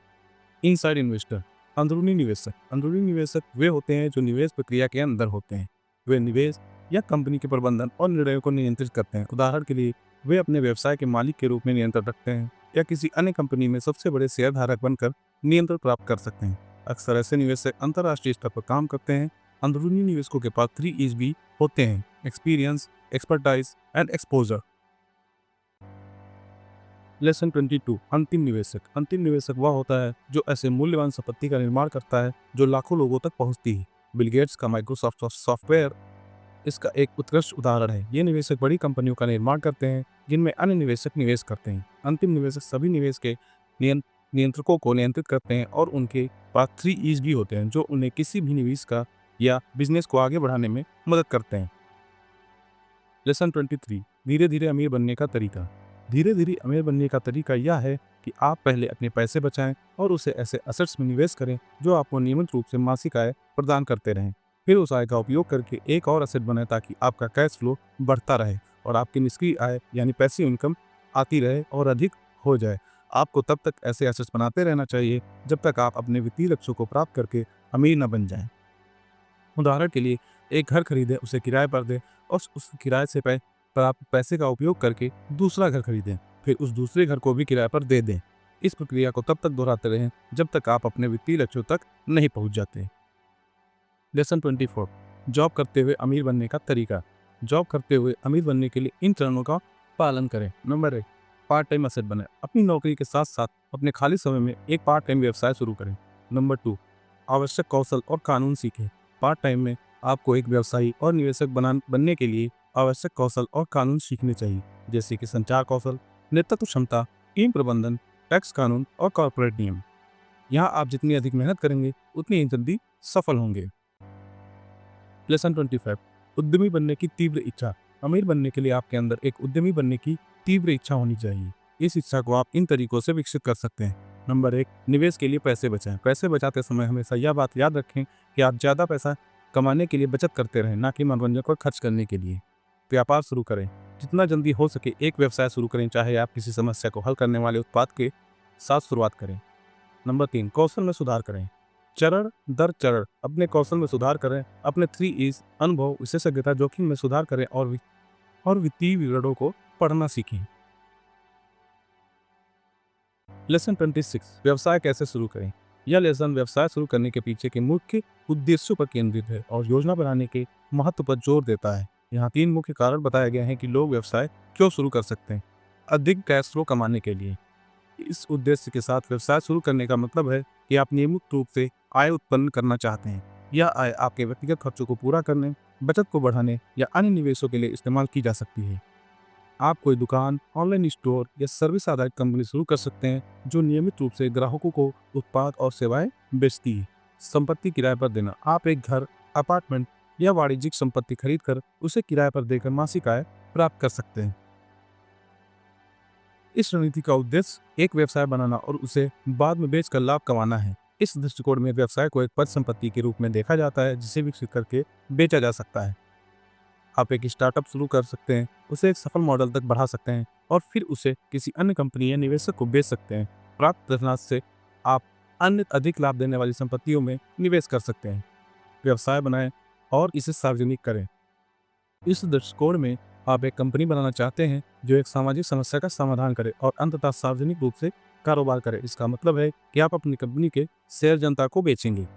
इनसाइड इन्वेस्टर, अंदरूनी निवेशक। अंदरूनी निवेशक वे होते हैं जो निवेश प्रक्रिया के अंदर होते हैं। वे निवेश या कंपनी के प्रबंधन और निर्णयों को नियंत्रित करते हैं। उदाहरण के लिए, वे अपने व्यवसाय के मालिक के रूप में नियंत्रण रखते हैं या किसी अन्य कंपनी में सबसे बड़े शेयरधारक बनकर नियंत्रण प्राप्त कर सकते हैं। अक्सर ऐसे निवेशक अंतर्राष्ट्रीय स्तर पर काम करते हैं। अंदरूनी निवेशकों के पास 3 E's भी होते हैं: experience, expertise and exposure. Lesson 22, अंतिम निवेशक। अंतिम निवेशक वह होता है जो ऐसे मूल्यवान संपत्ति का निर्माण करता है जो लाखों लोगों तक पहुंचती है। बिल गेट्स का माइक्रोसॉफ्ट सॉफ्टवेयर इसका एक उत्कृष्ट उदाहरण है। ये निवेशक बड़ी कंपनियों का निर्माण करते हैं जिनमें अन्य निवेशक निवेश करते हैं। अंतिम निवेशक सभी निवेश के नियंत्रकों को नियंत्रित करते हैं और उनके पास 3 E's भी होते हैं जो उन्हें किसी भी निवेश का या बिजनेस को आगे बढ़ाने में मदद करते हैं। लेसन 23, धीरे धीरे अमीर बनने का तरीका। धीरे धीरे अमीर बनने का तरीका यह है कि आप पहले अपने पैसे बचाएं और उसे ऐसे असेट्स में निवेश करें जो आपको नियमित रूप से मासिक आय प्रदान करते रहें। फिर उस आय का उपयोग करके एक और असेट बनाएं ताकि आपका कैश फ्लो बढ़ता रहे और आपकी निष्क्रिय आय यानी पैसिव इनकम आती रहे और अधिक हो जाए। आपको तब तक ऐसे असेट्स बनाते रहना चाहिए जब तक आप अपने वित्तीय लक्ष्यों को प्राप्त करके अमीर न बन जाएं। उदाहरण के लिए, एक घर खरीदें, उसे किराए पर दें और उस किराए से प्राप्त पैसे का उपयोग करके दूसरा घर खरीदें, फिर उस दूसरे घर को भी किराए पर दे दें। इस प्रक्रिया को तब तक दोहराते रहें जब तक आप अपने वित्तीय लक्ष्यों तक नहीं पहुंच जाते। लेसन 24, जॉब करते हुए अमीर बनने का तरीका। जॉब करते हुए अमीर बनने के लिए इन चरणों का पालन करें। नंबर 1, पार्ट टाइम असेट बनाएं। अपनी नौकरी के साथ साथ अपने खाली समय में एक पार्ट टाइम व्यवसाय शुरू करें। नंबर 2, आवश्यक कौशल और कानून सीखें। पार्ट टाइम में आपको एक व्यवसायी और निवेशक बनने के लिए आवश्यक कौशल और कानून सीखने चाहिए, जैसे कि संचार कौशल, नेतृत्व क्षमता, टीम प्रबंधन, टैक्स कानून और कॉर्पोरेट नियम। यहाँ आप जितनी अधिक मेहनत करेंगे उतनी ही जल्दी सफल होंगे। लेसन 25, उद्यमी बनने की तीव्र इच्छा। अमीर बनने के लिए आपके अंदर एक उद्यमी बनने की तीव्र इच्छा होनी चाहिए। इस इच्छा को आप इन तरीकों से विकसित कर सकते हैं। नंबर 1, निवेश के लिए पैसे बचाएं। पैसे बचाते समय हमेशा यह बात याद रखें कि आप ज़्यादा पैसा कमाने के लिए बचत करते रहें, ना कि मनोरंजन पर खर्च करने के लिए। व्यापार शुरू करें। जितना जल्दी हो सके एक व्यवसाय शुरू करें, चाहे आप किसी समस्या को हल करने वाले उत्पाद के साथ शुरुआत करें। नंबर 3, कौशल में सुधार करें। चरण दर चरण अपने कौशल में सुधार करें। अपने 3 E's अनुभव, विशेषज्ञता, जोखिम में सुधार करें और वित्तीय विवरणों को पढ़ना सीखें। लेसन 26, व्यवसाय कैसे शुरू करें। यह लेसन व्यवसाय शुरू करने के पीछे के मुख्य उद्देश्यों पर केंद्रित है और योजना बनाने के महत्व पर जोर देता है। यहाँ 3 मुख्य कारण बताए गए हैं कि लोग व्यवसाय क्यों शुरू कर सकते हैं। अधिक कैश फ्लो कमाने के लिए। इस उद्देश्य के साथ व्यवसाय शुरू करने का मतलब है कि आप नियमित रूप से आय उत्पन्न करना चाहते हैं। यह आय आपके व्यक्तिगत खर्चों को पूरा करने, बचत को बढ़ाने या अन्य निवेशों के लिए इस्तेमाल की जा सकती है। आप कोई दुकान, ऑनलाइन स्टोर या सर्विस आधारित कंपनी शुरू कर सकते हैं जो नियमित रूप से ग्राहकों को उत्पाद और सेवाएं बेचती है। संपत्ति किराए पर देना। आप एक घर, अपार्टमेंट या वाणिज्यिक संपत्ति खरीद कर उसे किराए पर देकर मासिक आय प्राप्त कर सकते हैं। इस रणनीति का उद्देश्य एक व्यवसाय बनाना और उसे बाद में बेचकर लाभ कमाना है। इस दृष्टिकोण में व्यवसाय को एक परिसंपत्ति के रूप में देखा जाता है जिसे विकसित करके बेचा जा सकता है। आप एक स्टार्टअप शुरू कर सकते हैं, उसे एक सफल मॉडल तक बढ़ा सकते हैं और फिर उसे किसी अन्य कंपनी या निवेशक को बेच सकते हैं। प्राप्त धनराशि से आप अन्य अधिक लाभ देने वाली संपत्तियों में निवेश कर सकते हैं। व्यवसाय बनाएं और इसे सार्वजनिक करें। इस दृष्टिकोण में आप एक कंपनी बनाना चाहते हैं जो एक सामाजिक समस्या का समाधान करे और अंततः सार्वजनिक रूप से कारोबार करे। इसका मतलब है कि आप अपनी कंपनी के शेयर जनता को बेचेंगे।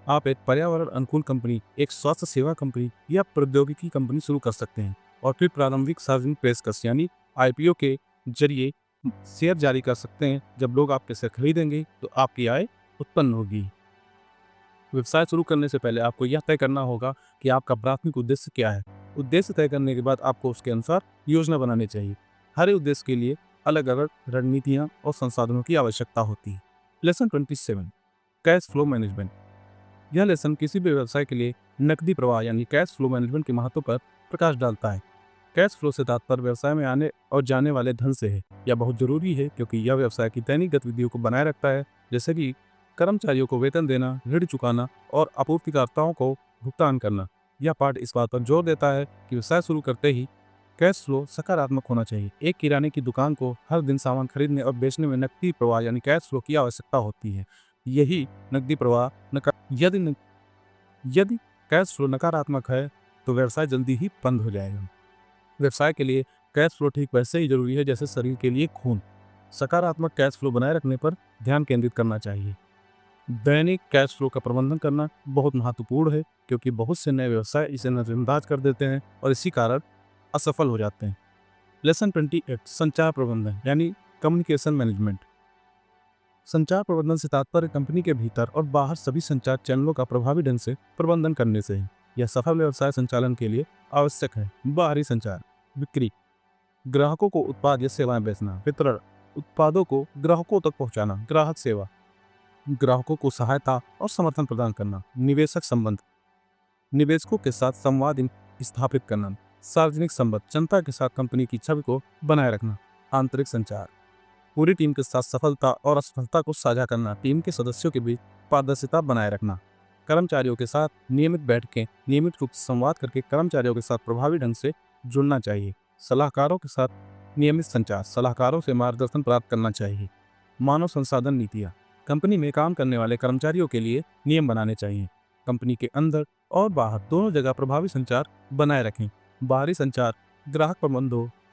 आप एक पर्यावरण अनुकूल कंपनी, एक स्वास्थ्य सेवा कंपनी या प्रौद्योगिकी कंपनी शुरू कर सकते हैं और फिर प्रारंभिक सार्वजनिक पेशकश यानी IPO के जरिए शेयर जारी कर सकते हैं। जब लोग आपके शेयर खरीदेंगे तो आपकी आय उत्पन्न होगी। व्यवसाय शुरू करने से पहले आपको यह तय करना होगा कि आपका प्राथमिक उद्देश्य क्या है। उद्देश्य तय करने के बाद आपको उसके अनुसार योजना बनानी चाहिए। हर उद्देश्य के लिए अलग अलग रणनीतियाँ और संसाधनों की आवश्यकता होती है। Lesson 27, cash flow management. यह लेसन किसी भी व्यवसाय के लिए नकदी प्रवाह यानी कैश फ्लो मैनेजमेंट के महत्व पर प्रकाश डालता है। कैश फ्लो से तात्पर्य व्यवसाय में आने और जाने वाले धन से है। यह बहुत जरूरी है क्योंकि यह व्यवसाय की दैनिक गतिविधियों को बनाए रखता है, जैसे कि कर्मचारियों को वेतन देना, ऋण चुकाना और आपूर्तिकर्ताओं को भुगतान करना। यह पाठ इस बात पर जोर देता है कि व्यवसाय शुरू करते ही कैश फ्लो सकारात्मक होना चाहिए। एक किराने की दुकान को हर दिन सामान खरीदने और बेचने में नकदी प्रवाह यानी कैश फ्लो की आवश्यकता होती है। यही नकदी प्रवाह यदि कैश फ्लो नकारात्मक है तो व्यवसाय जल्दी ही बंद हो जाएगा। व्यवसाय के लिए कैश फ्लो ठीक वैसे ही जरूरी है जैसे शरीर के लिए खून। सकारात्मक कैश फ्लो बनाए रखने पर ध्यान केंद्रित करना चाहिए। दैनिक कैश फ्लो का प्रबंधन करना बहुत महत्वपूर्ण है क्योंकि बहुत से नए व्यवसाय इसे नजरअंदाज कर देते हैं और इसी कारण असफल हो जाते हैं। लेसन 28, संचार प्रबंधन यानी कम्युनिकेशन मैनेजमेंट। संचार प्रबंधन से तात्पर्य कंपनी के भीतर और बाहर सभी संचार चैनलों का प्रभावी ढंग से प्रबंधन करने से है। यह सफल व्यवसाय संचालन के लिए आवश्यक है। बाहरी संचार, बिक्री, ग्राहकों को उत्पाद या सेवाएं बेचना। वितरण, उत्पादों को ग्राहकों तक पहुंचाना। ग्राहक सेवा, ग्राहकों को सहायता और समर्थन प्रदान करना। निवेशक संबंध, निवेशकों के साथ संवाद स्थापित करना। सार्वजनिक संबंध, जनता के साथ कंपनी की छवि को बनाए रखना। आंतरिक संचार, पूरी टीम के साथ सफलता और असफलता को साझा करना। टीम के सदस्यों के बीच पारदर्शिता बनाए रखना। कर्मचारियों के साथ नियमित बैठकें, नियमित रूप से संवाद करके कर्मचारियों के साथ प्रभावी ढंग से जुड़ना चाहिए। सलाहकारों के साथ नियमित संचार, सलाहकारों से मार्गदर्शन प्राप्त करना चाहिए। मानव संसाधन नीतियाँ, कंपनी में काम करने वाले कर्मचारियों के लिए नियम बनाने चाहिए। कंपनी के अंदर और बाहर दोनों जगह प्रभावी संचार बनाए रखें। बाहरी संचार ग्राहक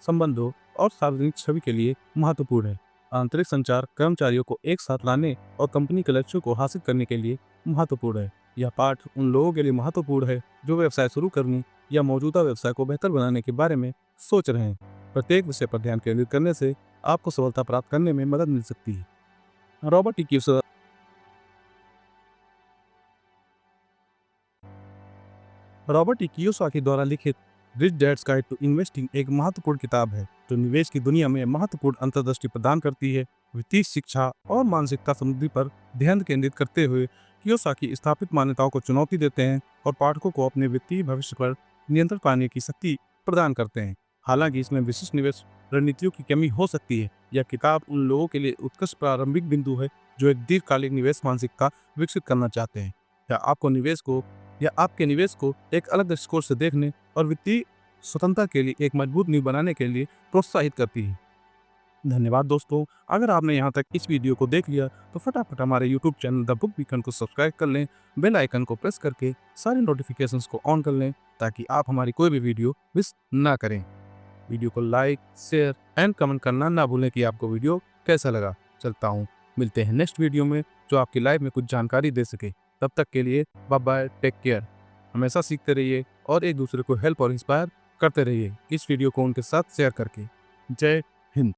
संबंधों और सार्वजनिक छवि के लिए महत्वपूर्ण है। आंतरिक संचार कर्मचारियों को एक साथ लाने और कंपनी के लक्ष्यों को हासिल करने के लिए महत्वपूर्ण है। यह पाठ उन लोगों के लिए महत्वपूर्ण है जो व्यवसाय शुरू करने या मौजूदा व्यवसाय को बेहतर बनाने के बारे में सोच रहे हैं। प्रत्येक विषय पर ध्यान केंद्रित करने से आपको सफलता प्राप्त करने में मदद मिल सकती है। रॉबर्ट कियोसाकी द्वारा लिखित rich dad's guide to investing एक महत्वपूर्ण किताब है जो निवेश की दुनिया में महत्वपूर्ण अंतर्दृष्टि प्रदान करती है। वित्तीय शिक्षा और मानसिकता समृद्धि पर ध्यान केंद्रित करते हुए कियोसाकी स्थापित मान्यताओं को चुनौती देते हैं और पाठकों को अपने वित्तीय भविष्य पर नियंत्रण पाने की शक्ति प्रदान करते हैं। हालांकि इसमें विशिष्ट निवेश रणनीतियों की कमी हो सकती है। यह किताब उन लोगों के लिए उत्कृष्ट प्रारंभिक बिंदु है जो एक दीर्घकालिक निवेश मानसिकता विकसित करना चाहते हैं या आपके निवेश को एक अलग दृष्टिकोण से देखने और वित्तीय स्वतंत्रता के लिए एक मजबूत नींव बनाने के लिए प्रोत्साहित करती है। धन्यवाद दोस्तों। अगर आपने यहाँ तक इस वीडियो को देख लिया तो फटाफट हमारे YouTube channel the book beacon को सब्सक्राइब कर लें, बेल आइकन को प्रेस करके सारे नोटिफिकेशंस को ऑन कर लें ताकि आप हमारी कोई भी वीडियो मिस ना करें। वीडियो को लाइक, शेयर एंड कमेंट करना ना भूलें कि आपको वीडियो कैसा लगा। चलता हूँ, मिलते हैं नेक्स्ट वीडियो में जो आपकी लाइफ में कुछ जानकारी दे सके। तब तक के लिए बाय बाय, टेक केयर। हमेशा सीखते रहिए और एक दूसरे को हेल्प और इंस्पायर करते रहिए इस वीडियो को उनके साथ शेयर करके। जय हिंद।